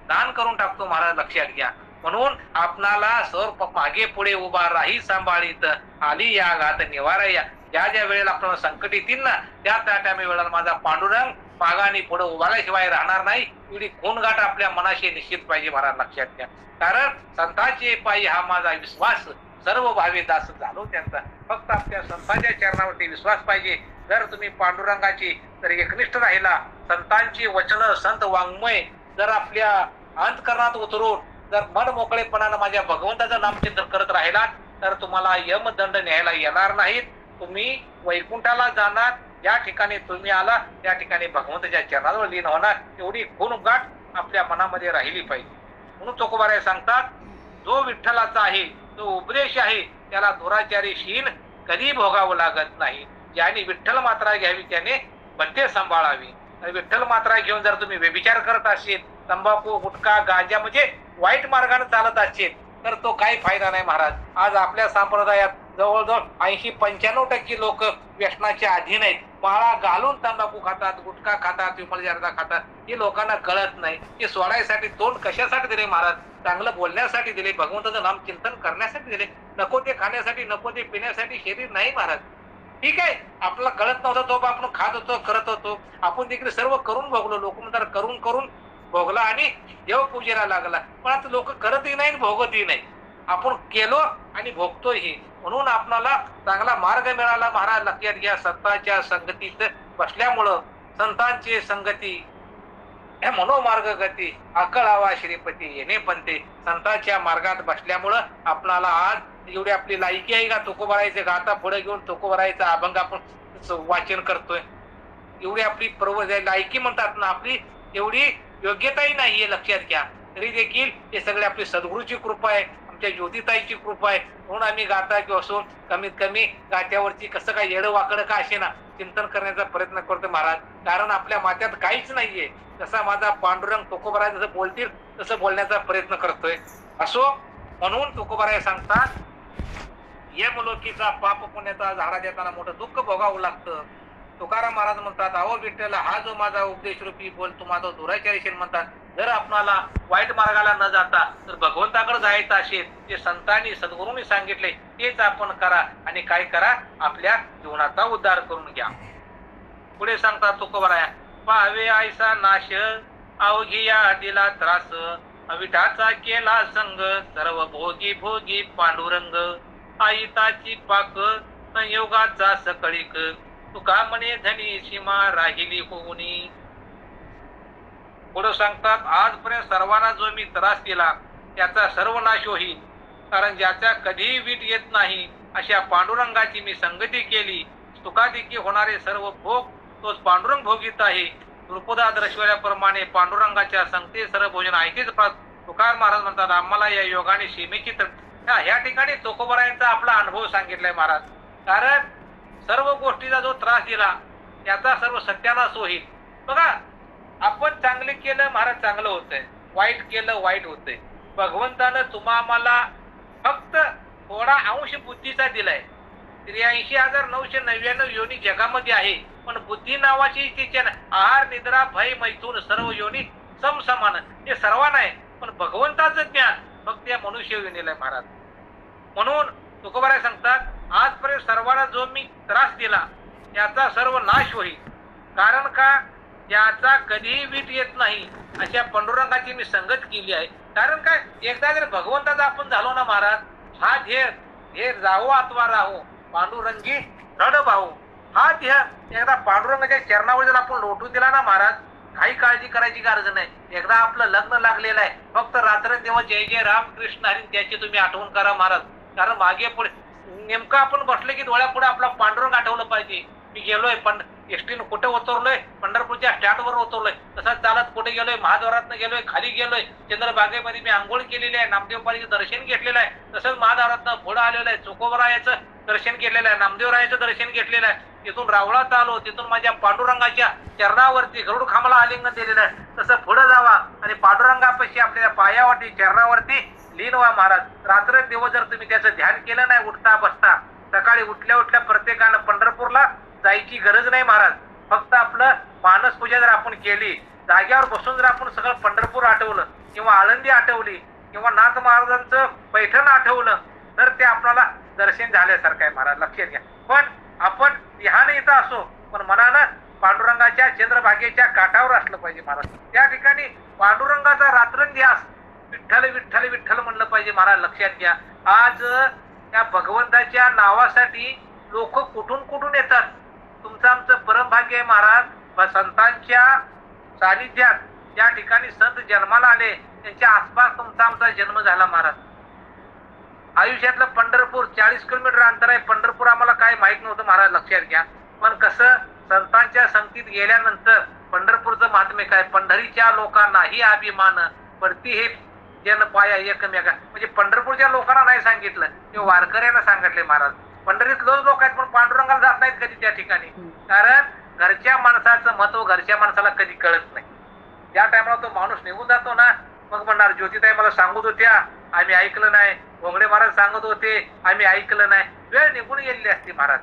दान करून टाकतो महाराज, लक्षात घ्या. म्हणून आपणाला सर्व मागे पुढे उभा राही सांभाळीत, आली या घात निवारा या. ज्या ज्या वेळेला आपल्याला संकट येतील ना, त्या त्या वेळेला माझा पांडुरंग मागाने पुढे उभारल्याशिवाय राहणार नाही. एवढी खूणगाठ आपल्या मनाशी निश्चित पाहिजे महाराज, लक्षात घ्या. कारण संतांचे पायी हा माझा विश्वास, सर्व भावी दास झालो त्यांचा. फक्त आपल्या संतांच्या चरणावरती विश्वास पाहिजे. जर तुम्ही पांडुरंगाची जर एकनिष्ठ राहिला, संतांची वचन, संत वाङ्मय जर आपल्या अंतकरणात उतरून जर मन मोकळेपणानं माझ्या भगवंताचं नामचिंतन करत राहिला, तर तुम्हाला यमदंड न्यायला येणार नाहीत. तुम्ही वैकुंठाला जाणार. ज्या ठिकाणी तुम्ही आला त्या ठिकाणी भगवंताच्या चरणाजवळ लीन होणार. एवढी खूणगाठ आपल्या मनामध्ये राहिली पाहिजे. म्हणून तुकोबाराय सांगतात, जो विठ्ठलाचा आहे, जो उपदेश आहे, त्याला दुराचारी शीन कधी भोगावं लागत नाही. ज्याने विठ्ठल मात्रा घ्यावी त्याने बत्ते सांभाळावी. विठ्ठल मात्रा घेऊन जर तुम्ही व्यभिचार करत असेल, तंबाखू गुटखा गांजा म्हणजे वाईट मार्गाने चालत असेल तर तो काही फायदा नाही महाराज. आज आपल्या संप्रदायात जवळजवळ 80-95% लोक व्यसनाच्या अधीन आहेत. माळा घालून तंबाखू खातात, गुटखा खातात, विमल जर्दा खातात. हे लोकांना कळत नाही. हे सोडायसाठी तोंड कशासाठी दिले महाराज? चांगलं बोलण्यासाठी दिले, भगवंताचं नाम चिंतन करण्यासाठी दिले. नको ते खाण्यासाठी, नको ते पिण्यासाठी शरीर नाही महाराज. ठीक आहे, आपल्याला कळत नव्हतं तो आपण खात होतो, करत होतो. आपण देखील सर्व करून भोगलो. लोक म्हणतात करून करून भोगला आणि देव पूजेला लागला. पण आता लोक करतही नाही भोगतही नाही. आपण केलो आणि भोगतोही. म्हणून आपल्याला चांगला मार्ग मिळाला महाराज. लक्षात घ्या, संतांच्या संगतीत बसल्यामुळं, संतांची संगती मनोमार्ग गती अकळावा श्रीपती येणे पंते. संतांच्या मार्गात बसल्यामुळं आपणाला आज एवढी आपली लायकी आहे का तुकोबारायचे गाता पुढे घेऊन तुकोबारायचा अभंग आपण वाचन करतोय. एवढी आपली लायकी म्हणतात ना, आपली एवढी योग्यताही नाहीये. लक्षात घ्या. तरी देखील हे सगळे आपली सद्गुरूची कृपा आहे, आमच्या ज्योतिताईची कृपा आहे. म्हणून आम्ही गाता किंवा असून कमीत कमी गात्यावरची कसं काय येडं वाकडं का असे ना चिंतन करण्याचा प्रयत्न करतो महाराज. कारण आपल्या मात्यात काहीच नाहीये. जसा माझा पांडुरंग तुकोबाराय जसं बोलतील तसं बोलण्याचा प्रयत्न करतोय. असो, म्हणून तुकोबाराय सांगतात, यमलोकीचा पाप पुण्याचा झाडा देताना मोठं दुःख भोगावं लागतं. तुकाराम महाराज म्हणतात, अहो विठ्ठल, हा जो माझा उपदेश रूपी बोल तुम्हाला दुराचारी म्हणतात. जर आपणाला वाईट मार्गाला न जाता तर भगवंताकडे जायचं असेल, जे संतांनी सद्गुरूंनी सांगितले तेच आपण करा आणि काय करा, आपल्या जीवनाचा उद्धार करून घ्या. पुढे सांगतात तुकोबाराया, पाहावे आयसा नाश अवघी या दिला त्रास, विठाचा केला संग सर्व भोगी भोगी पांडुरंग, आईताची पाक संयोगाचा सकळीक, तुका म्हणे धनी सीमा राहिली होऊनी. पुढे सांगतात, आजपर्यंत सर्वांना जो मी त्रास दिला त्याचा सर्व नाश होईल. कारण ज्याचा कधीही वीट येत नाही अशा पांडुरंगाची मी संगती केली. तुकादिकी होणारे सर्व भोग तोच पांडुरंग भोगीत आहे. द्रुपदा दर्शवल्याप्रमाणे पांडुरंगाच्या संगती सर्व भोजन ऐकेच. तुकार महाराज म्हणतात, आम्हाला या योगाने सीमेची ह्या ठिकाणी तुकोबारायांचा आपला अनुभव सांगितलाय महाराज. कारण सर्व गोष्टीचा जो त्रास दिला त्याचा सर्व सत्यानाश होईल. बघा, आपण चांगले केलं महाराज चांगलं होतंय, वाईट केलं वाईट होतंय. भगवंतानं आम्हाला फक्त थोडा अंश बुद्धीचा दिलाय. 83,999 योनी जगामध्ये आहे, पण बुद्धी नावाची तिच्या आहार निद्रा भय मैथून सर्व योनी समसमान. हे सर्वांना आहे, पण भगवंताचं ज्ञान फक्त या मनुष्य योनीला आहे महाराज. म्हणून तुकोबाराय सांगतात, आजपर्यंत सर्वांना जो मी त्रास दिला त्याचा सर्व नाश होईल. कारण का, याचा कधीही वीट येत नाही अशा पांडुरंगाची मी संगत केली आहे. कारण काय, एकदा जर भगवंताचा आपण झालो ना महाराज, हा धेर जावो अथवा राहो पांडुरंगी रड भाऊ. हा ध्येय एकदा पांडुरंगाच्या चरणावर जर आपण लोटून दिला ना महाराज, काही काळजी करायची गरज नाही. एकदा आपलं लग्न लागलेलं आहे, फक्त रात्रंदिवस जय जय राम कृष्ण हरी त्याची तुम्ही आठवण करा महाराज. कारण मागे पुढे नेमकं आपण बसले की डोळ्यापुढे आपला पांडुरंग आठवलं पाहिजे. मी गेलोय एसटीनं कुठे उतरलोय, पंढरपूरच्या स्टँडवर उतरलोय, तसंच चालत कुठे गेलोय, महाद्वारातनं गेलोय, खाली गेलोय, चंद्रबागेमध्ये मी आंघोळ केलेली आहे, नामदेवपारीचं दर्शन घेतलेलं आहे, तसंच महाद्वारातनं पुढे आलेलं आहे, तुकोबारायाचं दर्शन केलेलं आहे, नामदेवरायाचं दर्शन घेतलेलं आहे, तिथून रावळात आलो, तिथून माझ्या पांडुरंगाच्या चरणावरती गरुड खांबाला आलिंगन दिलेलं आहे. तसं पुढे जावा आणि पांडुरंगापाशी आपल्या पायावरती चरणावरती लीन व्हा महाराज. रात्र दिवस जर तुम्ही त्याचं ध्यान केलं नाही उठता बसता, सकाळी उठल्या उठल्या प्रत्येकानं पंढरपूरला जायची गरज नाही महाराज. फक्त आपलं मानस पूजा जर आपण केली, जाग्यावर बसून जर आपण सगळं पंढरपूर आठवलं किंवा आळंदी आठवली किंवा नाथ महाराजांचं पैठण आठवलं तर ते आपल्याला दर्शन झाल्यासारखं आहे महाराज. लक्षात घ्या. पण आपण ध्यान इथं असो पण मनानं पांडुरंगाच्या चंद्रभागेच्या काठावर असलं पाहिजे महाराज. त्या ठिकाणी पांडुरंगाचा रात्रंदिवस विठ्ठल विठ्ठल विठ्ठल म्हणलं पाहिजे महाराज. लक्षात घ्या. आज त्या भगवंताच्या नावासाठी लोक कुठून कुठून येतात. तुमचं आमचं परमभाग्य आहे महाराज. संतांच्या सानिध्यात त्या ठिकाणी संत जन्माला आले, त्यांच्या आसपास तुमचा आमचा जन्म झाला महाराज. आयुष्यातलं पंढरपूर 40 किलोमीटर अंतर आहे. पंढरपूर आम्हाला काय माहित नव्हतं महाराज. लक्षात घ्या. पण कसं संतांच्या संगतीत गेल्यानंतर पंढरपूरचं महात्म्य काय, पंढरीच्या लोकांनाही अभिमान परती हे जन पाया एकमेका. म्हणजे पंढरपूरच्या लोकांना नाही सांगितलं, ते वारकऱ्यांना सांगितले महाराज. पंढरीत लोक आहेत पण पांडुरंगाला जात नाहीत कधी त्या ठिकाणी. कारण घरच्या माणसाचं महत्व घरच्या माणसाला कधी कळत नाही. ज्या टायमाला तो माणूस निघून जातो ना, मग म्हणणार ज्योतिताई मला सांगत होत्या आम्ही ऐकलं नाही, भोंगडे महाराज सांगत होते आम्ही ऐकलं नाही. वेळ निघून गेलेली असते महाराज.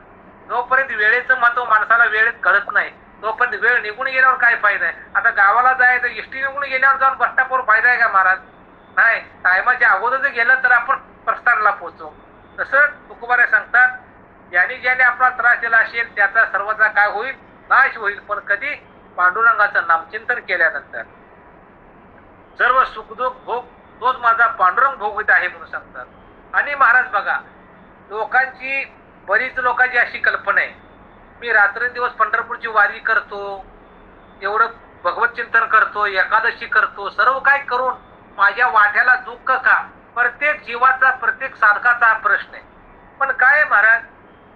जोपर्यंत वेळेचं महत्व माणसाला वेळेत कळत नाही तोपर्यंत वेळ निघून गेल्यावर काय फायदा आहे. आता गावाला जायचं एसटी निघून गेल्यावर जाऊन बस स्टॉपवर फायदा आहे का महाराज? नाही. टायमाच्या अगोदर जर गेलं तर आपण प्रस्थानला पोहोचू. तसं तुकोबाराय सांगतात ज्याने आपला त्रास दिला असेल त्याचा सर्वांचा काय होईल, नाश होईल. पण कधी? पांडुरंगाचं नामचिंतन केल्यानंतर. सर्व सुखदुःख भोग तोच माझा पांडुरंग भोगवीत आहे म्हणून सांगतात. आणि महाराज बघा, लोकांची बरीच लोकांची अशी कल्पना आहे मी रात्रंदिवस पंढरपूरची वारी करतो, एवढं भगवत चिंतन करतो, एकादशी करतो, सर्व काय करून माझ्या वाट्याला दुःख का? प्रत्येक जीवाचा प्रत्येक साधकाचा हा प्रश्न आहे. पण काय महाराज,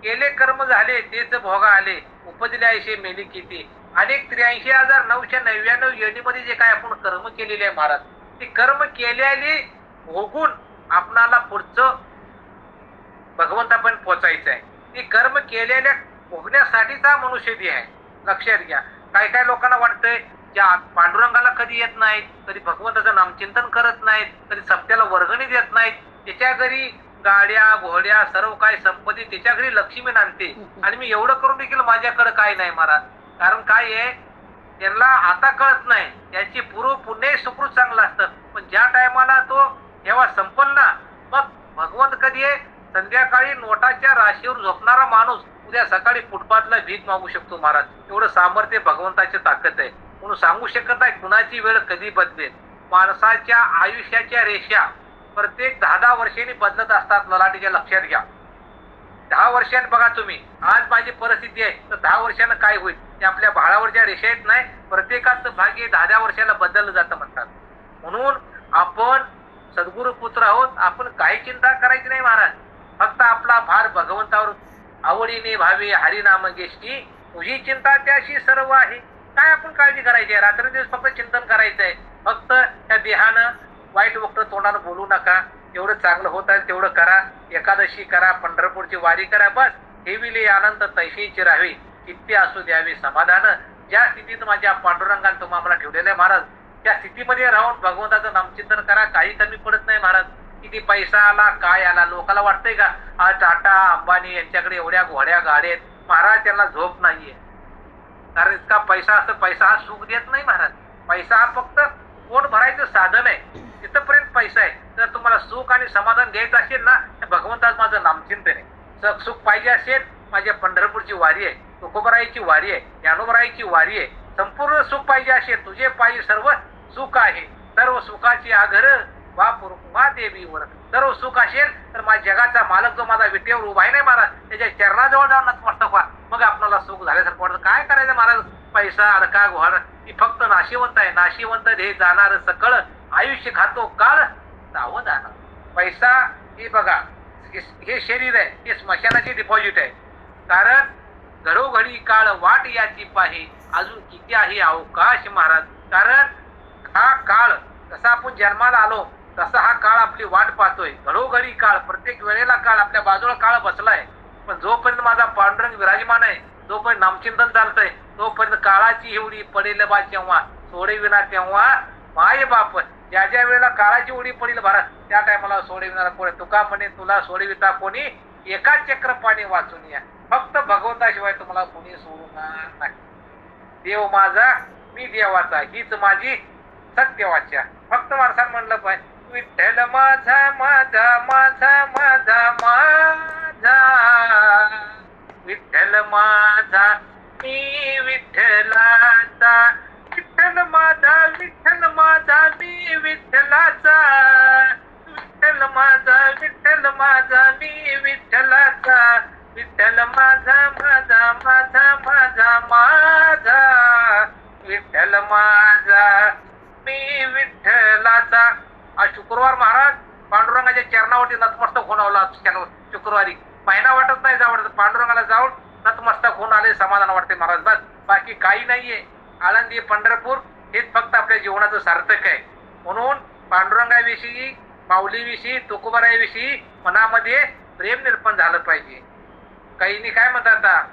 केले कर्म झाले तेच भोगा आले, उपजले ऐशे मेली किती. अनेक 83,999 योनीमध्ये जे काय आपण कर्म केलेले आहे महाराज, ती कर्म केलेली भोगून आपणाला पुढचं भगवंतापर्यंत पोचायचं आहे. ती कर्म केलेल्या भोगण्यासाठीचा मनुष्यदेह आहे. लक्षात घ्या. काय लोकांना वाटतंय ज्या पांडुरंगाला कधी येत नाहीत, कधी भगवंताचं नामचिंतन करत नाहीत, कधी सप्त्याला वर्गणी देत नाहीत, त्याच्या घरी गाड्या घोड्या सर्व काय संपत्ती त्याच्या घरी लक्ष्मी नांदते आणि मी एवढं करून देखील माझ्याकडे काय नाही महाराज. कारण काय आहे, त्यांना आता कळत नाही त्याची पूर्व पुण्य सुकृत चांगलं असतं. पण ज्या टायमाला तो जेव्हा संपल ना, मग भगवंत कधी आहे, संध्याकाळी नोटाच्या राशीवर झोपणारा माणूस उद्या सकाळी फुटपाथला भीक मागू शकतो महाराज. एवढं सामर्थ्य भगवंताची ताकद आहे. म्हणून सांगू शकत आहे कुणाची वेळ कधी बदलेल. माणसाच्या आयुष्याच्या रेषा प्रत्येक 10-10 वर्षांनी बदलत असतात. ललाटीच्या लक्षात घ्या. 10 वर्षांनी बघा तुम्ही, आज माझी परिस्थिती आहे तर 10 वर्षांना काय होईल ते आपल्या भाळावरच्या रेषा येत नाही. प्रत्येकाचं भाग्य 10-10 वर्षाला बदललं जातं म्हणतात. म्हणून आपण सद्गुरु पुत्र आहोत. आपण काही चिंता करायची नाही महाराज. फक्त आपला भार भगवंतावर आवडीने भावे हरिनाम गेष्टी, तुझी चिंता त्याशी सर्व आहे. काय आपण काळजी करायची आहे? रात्रंदिवस फक्त चिंतन करायचंय. फक्त त्या देहानं वाईट वक्त तोंडानं बोलू नका. जेवढं चांगलं होत आहे तेवढं करा. एकादशी करा, पंढरपूरची वारी करा. बस ठेविले आनंद तैशीची राहावी, चित्ते असू द्यावी समाधान. ज्या स्थितीत माझ्या पांडुरंगाने तुम्हाला ठेवलेलं आहे महाराज, त्या स्थितीमध्ये राहून भगवंताचं नामचिंतन करा. काही कमी पडत नाही महाराज. किती पैसा आला काय आला, लोकांना वाटतंय का आज टाटा अंबानी यांच्याकडे एवढ्या घोड्या गाड्या आहेत. महाराज त्यांना झोप नाहीये. कारण इतका पैसा असतं, पैसा हा सुख देत नाही महाराज. पैसा हा फक्त पोट भरायचं साधन आहे. तिथपर्यंत पैसा आहे. तर तुम्हाला सुख आणि समाधान द्यायचं असेल ना, भगवंताच माझं नामचिंतन आहे. सुख पाहिजे असेल, माझ्या पंढरपूरची वारी आहे, तुकोबारायची वारी आहे, ज्ञानोबारायची वारी आहे. संपूर्ण सुख पाहिजे असेल, तुझे पाहिजे सर्व सुख आहे. सर्व सुखाची आघर वापर मा देवीवर. सर्व सुख असेल तर माझ्या जगाचा मालक जो माझा विटेवर उभा आहे नाही महाराज, त्याच्या चरणाजवळ जाऊन नतमस्तक व्हा. मग आपल्याला सुख झाल्यासारखं वाटतं. काय करायचं महाराज? पैसा अडका घोड ही फक्त नाशिवंत आहे. नाशिवंत हे जाणार सकळ, आयुष्य खातो काळ जावं जाणार. पैसा हे बघा, हे शरीर आहे, हे स्मशानाची डिपॉझिट आहे. कारण घडोघडी काळ वाट याची पाही, अजून किती आहे अवकाश महाराज. कारण हा काळ जसा आपण जन्माला आलो तसा हा काळ आपली वाट पाहतोय. घडोघडी काळ, प्रत्येक वेळेला काळ आपल्या बाजूला काळ बसलाय. पण जोपर्यंत माझा पांडुरंग विराजमान आहे, जोपर्यंत नामचिंतन चालतंय, तोपर्यंत काळाची एवढी पडेल बा जेव्हा सोडविना तेव्हा माय बाप. ज्या ज्या वेळेला काळाची उडी पडेल भारत, त्या टायमाला सोडविणारा कोणी. तुका म्हणे तुला सोडविता कोणी, एका चक्र पाणी वाचून या. फक्त भगवंताशिवाय तुम्हाला कोणी सोडणार नाही. देव माझा मी देवाचा, हीच माझी सत्यवाच्या. फक्त माणसानं म्हणलं पाहिजे विठ्ठल माझा माझा माझा माझा माझा, विठ्ठल माझा मी विठ्ठलाचा, विठ्ठल माझा मी विठ्ठलाचा, विठ्ठल माझा मी विठ्ठलाचा, विठ्ठल माझा माझा माझा माझा माझा, विठ्ठल माझा मी विठ्ठलाचा. आज शुक्रवार महाराज पांडुरंगाच्या चरणावरती नतमस्तक होऊन आला. शुक्रवारी महिना वाटत नाही जावं, पांडुरंगाला जाऊन नतमस्तक होऊन आले, समाधान वाटते महाराज. बस बाकी काही नाहीये. आळंदी पंढरपूर हेच फक्त आपल्या जीवनाचं सार्थक आहे. म्हणून पांडुरंगाविषयी, माऊलीविषयी, तुकोबारायविषयी मनामध्ये प्रेम निर्माण झालं पाहिजे. काही काय म्हणतात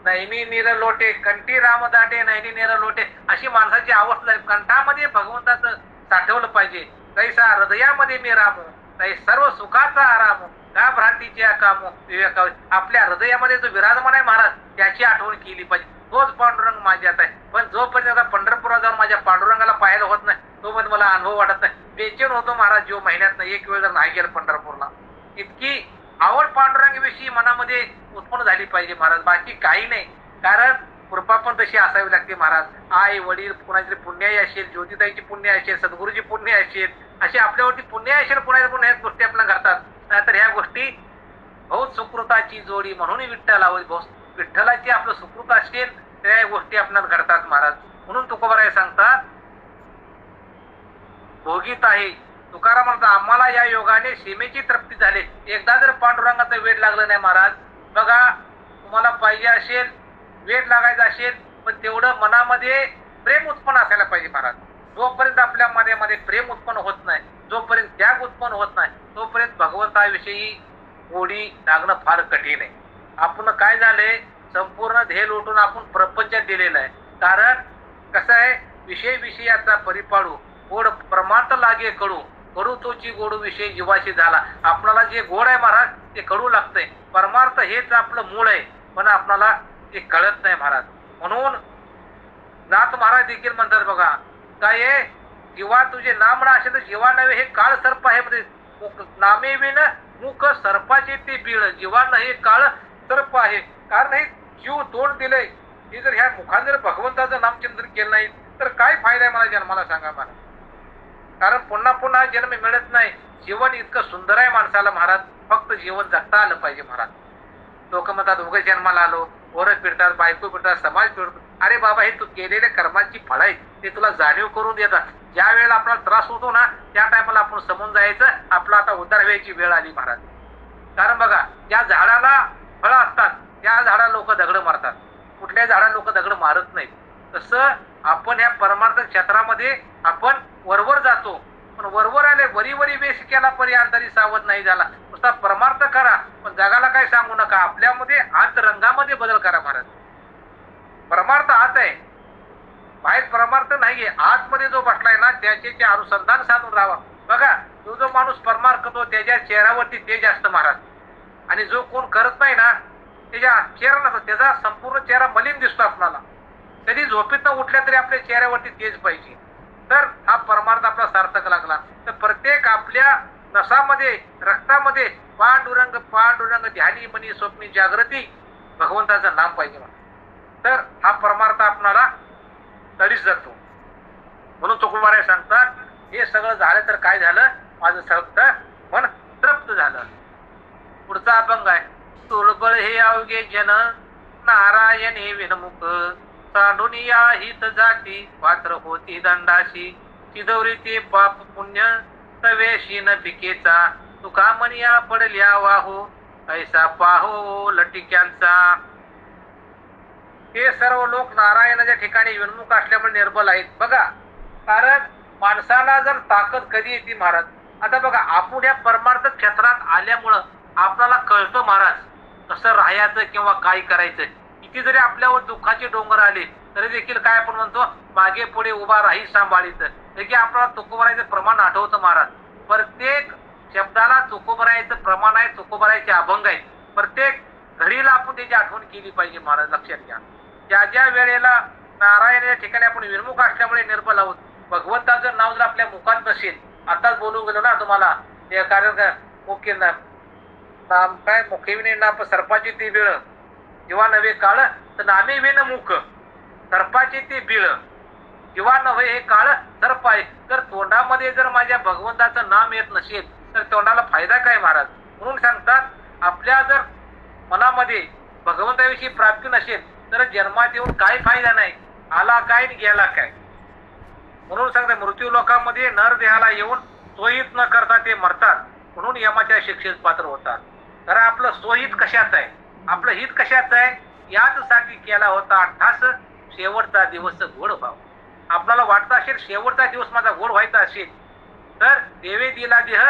नैनी नीर लोटे कंठी राम दाटे नैनी नीर लोटे अशी माणसाची अवस्था झाली. कंठामध्ये भगवंताचं साठवलं पाहिजे. तैसा हृदयामध्ये मी रामू तै सर्व सुखाचा आराम का भ्रांतीच्या कामो विवेका. आपल्या हृदयामध्ये जो विराजमान आहे महाराज त्याची आठवण केली पाहिजे. तोच पांडुरंग माझ्यात आहे. पण जोपर्यंत पंढरपुरात जाऊन माझ्या पांडुरंगाला पाहायला होत नाही तोपर्यंत मला अनुभव वाटत नाही. बेचैन होतो महाराज जो महिन्यात एक वेळ जर नाही गेलं पंढरपूरला. इतकी आवड पांडुरंगाविषयी मनामध्ये उत्पन्न झाली पाहिजे महाराज, बाकी काही नाही. कारण कृपा पण तशी असावी लागते महाराज. आई वडील कुणाची पुण्याई असेल, ज्योतिताईची पुण्य असेल, सद्गुरूची पुण्य असेल, अशी आपल्यावरती पुण्य असेल कुणाच्या पुण्य ह्या गोष्टी आपल्याला घडतात. नाहीतर ह्या गोष्टी बहुत सुकृताची जोडी म्हणून विठ्ठलाची आपलं सुकृत असेल तर या गोष्टी आपल्याला घडतात महाराज. म्हणून तुकोबाराय सांगतात भोगीत आहे. तुकाराम म्हणतात आम्हाला या योगाने सीमेची तृप्ती झाली. एकदा जर पांडुरंगाचा वेळ लागलं नाही महाराज, बघा तुम्हाला पाहिजे असेल वेळ लागायचा असेल पण तेवढं मनामध्ये प्रेम उत्पन्न असायला पाहिजे महाराज. जोपर्यंत आपल्या मनामध्ये प्रेम उत्पन्न होत नाही, जोपर्यंत त्याग उत्पन्न होत नाही, तोपर्यंत भगवंताविषयी गोडी लागणं फार कठीण आहे. आपण काय झालंय संपूर्ण ध्येय लोटून आपण प्रपंचात दिलेलं आहे. कारण कसं आहे विषयाचा परिपाडू गोड प्रमात लागे कडू कडू तोची गोडू विषय जीवाशी झाला. आपल्याला जे गोड आहे महाराज ते कडू लागतंय. परमार्थ हेच आपलं मूळ आहे पण आपल्याला ते कळत नाही महाराज. म्हणून नाथ महाराज देखील म्हणतात बघा काय जीवा तुझे नाम ना असे तर जीवा नव्हे हे काळ सर्प आहे. नामे विन मुख सर्पाचे ते बीळ जीवा न हे काळ सर्प आहे. कारण हे जीव तोंड दिलंय. हे जर ह्या मुखाने जर भगवंताचं नामचिंतन केलं नाही तर काय फायदा आहे मला जन्माला सांगा मला. कारण पुन्हा पुन्हा जन्म मिळत नाही. जीवन इतकं सुंदर आहे माणसाला महाराज, फक्त जीवन जगता आलं पाहिजे महाराज. लोक म्हणतात उगाच जन्माला आलो, पोरं फिरतात, बायको फिरतात, समाज फिरतो. अरे बाबा हे तू केलेल्या कर्माची फळ आहे ते तुला जाणीव करून देतात. ज्या वेळेला आपल्याला त्रास होतो ना त्या टायमाला आपण समजून जायचं आपला आता उद्धार व्हायची वेळ आली महाराज. कारण बघा ज्या झाडाला फळं असतात त्या झाडाला लोक दगड मारतात, कुठल्या झाडाला लोक दगड मारत नाहीत. तसं आपण ह्या परमार्थ क्षेत्रामध्ये आपण वरवर जातो पण वरवर आले वरी वरी वेश केला परी अंतरी सावध नाही झाला. नुसता परमार्थ करा पण जगाला काय सांगू नका. आपल्यामध्ये आत रंगामध्ये बदल करा महाराज. परमार्थ आत आहे, बाहेर परमार्थ नाहीये. आतमध्ये जो बसलाय ना त्याचे अनुसंधान साधून राहावा. बघा तो जो माणूस परमार्थ करतो त्याच्या चेहऱ्यावरती तेज असतं महाराज. आणि जो कोण करत नाही ना त्याच्या चेहरा नसतो, त्याचा संपूर्ण चेहरा मलिन दिसतो आपल्याला. कधी झोपेत न उठल्या तरी आपल्या चेहऱ्यावरती तेज पाहिजे. तर हा परमार्थ आपला सार्थक लागला. तर प्रत्येक आपल्या नसामध्ये रक्तामध्ये पांडुरंग पांडुरंग ध्यानी मनी स्वप्नी जागृती भगवंताचं नाम पाहिजे. तर हा परमार्थ आपणाला तडीच जातो. म्हणून तुकोबाराय सांगतात हे सगळं झालं तर काय झालं माझं सगळं मन तृप्त झालं. पुढचा अभंग आहे तुळबळ हे अवघे जन नारायण हे विनमुख सांडुनिया हित जाती पात्र होती दंडाशी चिदवरीचे पाप पुण्य तवेशी न पिकेचा तुका मनिया पडल्या वाहो ऐसा पाहो लटिक्यांचा. हे सर्व लोक नारायणाच्या ठिकाणी विनमुख असल्यामुळे निर्बल आहेत. बघा कारण माणसाला जर ताकद कधी येते महाराज. आता बघा आपण या परमार्थ क्षेत्रात आल्यामुळं आपल्याला कळतं महाराज कसं राहायचं किंवा काय करायचं. किती जरी आपल्यावर दुःखाचे डोंगर आले तरी देखील काय आपण म्हणतो मागे पुढे उभा राही सांभाळीचं. की आपल्याला तुकोबारायचं प्रमाण आठवतं महाराज. प्रत्येक शब्दाला तुकोबारायचं प्रमाण आहे, तुकोबारायचे अभंग आहेत. प्रत्येक घडीला आपण त्याची आठवण केली पाहिजे महाराज. लक्षात घ्या ज्या ज्या वेळेला नारायण या ठिकाणी आपण विनमुख असल्यामुळे निर्बल आहोत. भगवंताचं नाव जर आपल्या मुखात नसेल, आताच बोलून गेलो ना तुम्हाला ते कारण मुख्य नाम काय मुखे विने नाप सर्पाची ती बिळ जेव्हा नव्हे काळ तर नामे विन मुख सर्पाची ती बिळ जेव्हा नव्हे हे काळ सर्प आहे. तर तोंडामध्ये जर माझ्या भगवंताचं नाम येत नसेल तर तोंडाला फायदा काय महाराज. म्हणून सांगतात आपल्या जर मनामध्ये भगवंताविषयी प्राप्ती नसेल तर जन्मात येऊन काय फायदा नाही. आला काय गेला काय. म्हणून सांगतात मृत्यू लोकांमध्ये नर देहाला येऊन सोयीत न करता ते मरतात म्हणून यमाच्या शिक्षेस पात्र होतात. तर आपलं सोयीत कशात आहे, आपलं हित कशात आहे याच साठी केला होता अठ्ठास शेवटचा दिवस गोड व्हावा. आपल्याला वाटतं असेल शेवटचा दिवस माझा गोड व्हायचा असेल तर देवे दिला देह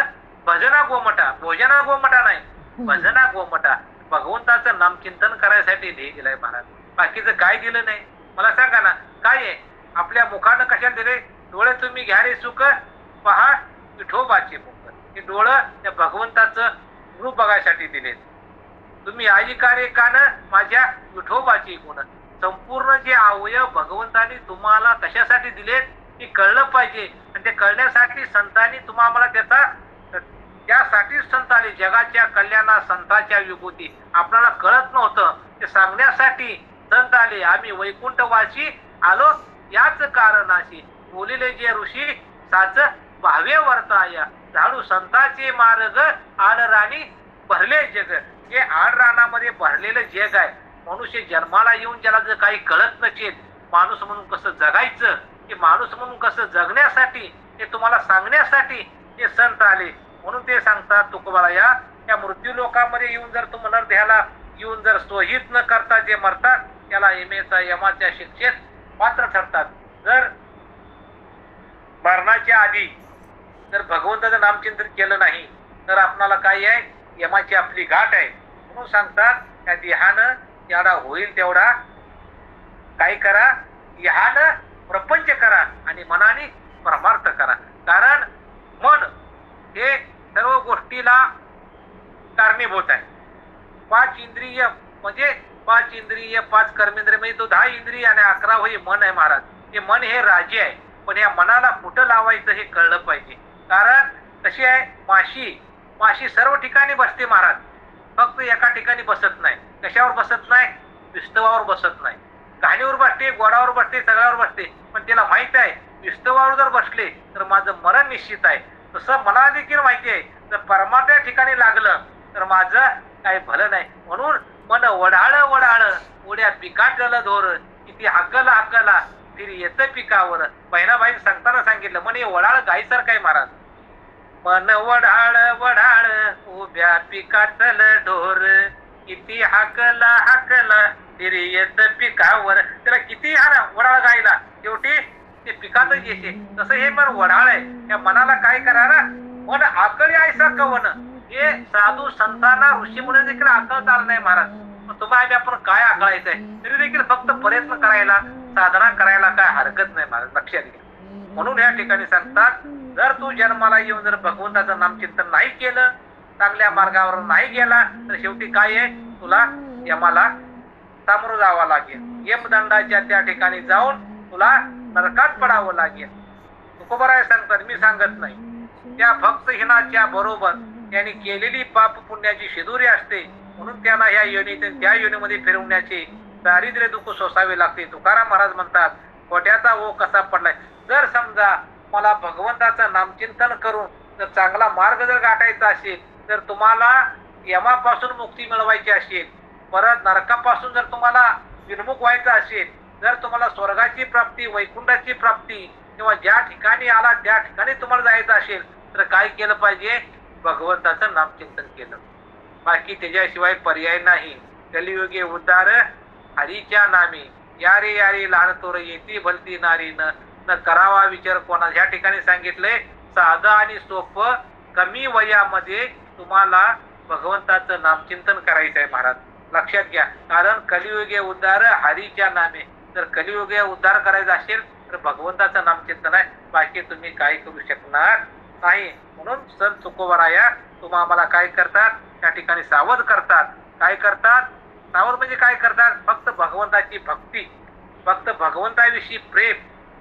भजना गोमटा भोजना गोमटा नाही भजना गोमटा. भगवंताचं नामचिंतन करायसाठी ध्येय दिलंय महाराज. बाकीचं काय दिलं नाही मला सांगा ना. काय आहे आपल्या मुखानं कशाला दिले? डोळे तुम्ही घ्या रे सुख पहा विठोबाचे मुख. हे डोळं त्या भगवंताचं रूप बघायसाठी दिले. तुम्ही ऐकारे कान माझ्या विठोबाची गुण. संपूर्ण जे अवयव भगवंतांनी तुम्हाला कशासाठी दिलेत हे कळलं पाहिजे. आणि ते कळण्यासाठी संतांनी तुम्हाला त्याचा त्यासाठी संत आले. जगाच्या कल्याणा संतांच्या विभूती आपल्याला कळत नव्हतं ते सांगण्यासाठी संत आले. आम्ही वैकुंठवासी आलो याच कारणाशी. बोलिले जे ऋषी साच भावे वर्ताया. झाडू संतांचे मार्ग आडराणी भरले जग. हे आडरानामध्ये भरलेलं जग आहे. मनुष्य जन्माला येऊन ज्याला जर काही कळत नसेल माणूस म्हणून कसं जगायचं हे माणूस म्हणून कसं जगण्यासाठी हे तुम्हाला सांगण्यासाठी हे संत आले. म्हणून ते सांगतात तुकोबाला या मृत्यू लोकांमध्ये येऊन जर तू मनर्ध्याला येऊन जर स्वहित न करता जे मरतात त्याला यमाच्या शिक्षेत पात्र ठरतात. जर मरणाच्या आधी जर भगवंताचं नामचिंतन केलं नाही तर आपणाला काय आहे यमाची आपली गाठ आहे. म्हणून सांगतात त्या देहानं जेवढा होईल तेवढा काय करा ह्यानं प्रपंच करा आणि मनाने परमार्थ करा. कारण मन हे सर्व गोष्टीला कारणीभूत आहे. 5 इंद्रिय म्हणजे 5 इंद्रिय 5 कर्मेंद्रिय म्हणजे तो 10 इंद्रिय आणि 11 होई मन आहे महाराज. हे मन हे राजे आहे. पण या मनाला कुठं लावायचं हे कळलं पाहिजे. कारण कशी आहे माशी सर्व ठिकाणी बसते महाराज. फक्त एका ठिकाणी बसत नाही. कशावर बसत नाही? विस्तवावर बसत नाही. घाणीवर बसते गोडावर बसते सगळ्यावर बसते. पण त्याला माहित आहे विस्तवावर जर बसले तर माझं मरण निश्चित आहे. तसं मला देखील माहिती आहे जर परमात्या ठिकाणी लागलं तर माझं काही भलं नाही. म्हणून मन वढाळ उड्या पिकाटलं धोर. किती हाकला फिर येतं पिकावर. बहिणाबाई सांगताना सांगितलं म्हणे वडाळ गायसारखं आहे महाराज. मन वढाळ उभ्या पिकाटल ढोर. किती हाकला फिर येत पिकावर. त्याला किती वडाळ गायला शेवटी ते पिकातच येते. तसं हे मन वडाळ आहे. या मनाला काय करा मन आकळी आहे कवन. हे साधू संतांना ऋषी मुळे देखील आकळता आलं नाही महाराज. तुम्हाला आपण काय आकळायचंय तरी देखील फक्त प्रयत्न करायला साधना करायला काय हरकत नाही महाराज. लक्षात घ्या. म्हणून या ठिकाणी सांगतात जर तू जन्माला येऊन जर भगवंताचं नामचिंतन नाही केलं चांगल्या मार्गावर नाही गेला तर शेवटी काय आहे तुला यमाला सामोरं जावं लागेल. यमदंडाच्या त्या ठिकाणी जाऊन तुला नरकात पडावं लागेल. तुकोबाराय सांगतात मी सांगत नाही. त्या भक्तहीनाच्या बरोबर त्यांनी केलेली पाप पुण्याची शिदुरी असते. म्हणून त्यांना ह्या योनीतून त्या योनीमध्ये फिरवण्याचे दारिद्र्य दुःख सोसावे लागते. तुकाराम महाराज म्हणतात खोट्याचा ओ कसा पडलाय. जर समजा मला भगवंताचं नामचिंतन करून जर चांगला मार्ग जर गाठायचा असेल तर तुम्हाला यमापासून मुक्ती मिळवायची असेल परत नरकापासून जर तुम्हाला विनमुख व्हायचं असेल जर तुम्हाला स्वर्गाची प्राप्ती वैकुंठाची प्राप्ती किंवा ज्या ठिकाणी आला त्या ठिकाणी तुम्हाला जायचं असेल तर काय केलं पाहिजे भगवंताचं नामचिंतन केलं. बाकी त्याच्याशिवाय पर्याय नाही. कलियुगे उद्धार हरीच्या नामी. यारे लहान तोर येती भलती नारी न करावा विचार कोणा. ह्या ठिकाणी सांगितलंय साधं आणि सोपं कमी वयामध्ये तुम्हाला भगवंताचं नामचिंतन करायचं आहे महाराज. लक्षात घ्या. कारण कलियुगे उद्धार हरीच्या नामे. जर कलियुगे उद्धार करायचा असेल तर भगवंताचं नामचिंतन आहे. बाकी तुम्ही काही करू शकणार नाही. म्हणून संत तुकोबाराया तुम्हाला काय करतात त्या ठिकाणी सावध करतात. काय करतात सावध म्हणजे काय करतात फक्त भगवंताची भक्ती फक्त भगवंताविषयी प्रेम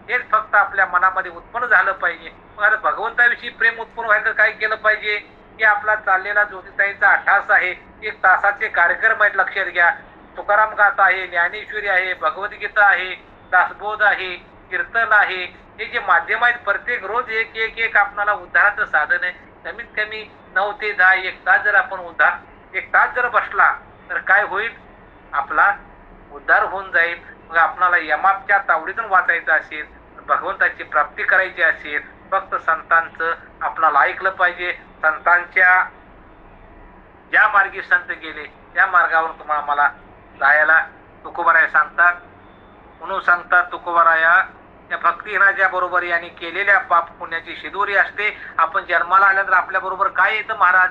हेच फक्त आपल्या मनामध्ये उत्पन्न झालं पाहिजे. मग आता भगवंताविषयी प्रेम उत्पन्न व्हायचं काय केलं पाहिजे की आपला चाललेला ज्योतिताईंचा 18 आहे 1 तासाचे कार्यक्रम आहेत. लक्षात घ्या. तुकाराम गाथा आहे ज्ञानेश्वरी आहे भगवद्गीता आहे दासबोध आहे कीर्तन आहे. हे जे माध्यम आहेत प्रत्येक रोज एक आपणाला उद्धाराचं साधन आहे. कमीत कमी 9 ते 10 1 तास जर आपण 1 तास जर बसला तर काय होईल आपला उद्धार होऊन जाईल. मग आपणाला यमाच्या तावडीतून वाचायचं असेल भगवंताची प्राप्ती करायची असेल फक्त संतांचं आपणाला ऐकलं पाहिजे. संतांच्या ज्या मार्गी संत गेले त्या मार्गावर तुम्हाला मला जायला तुकोबाराया सांगतात. म्हणून सांगतात तुकोबाराया त्या भक्तिहीनाच्या बरोबर यांनी केलेल्या पाप पुण्याची शिदोरी असते. आपण जन्माला आल्यानंतर आपल्या बरोबर काय येतं महाराज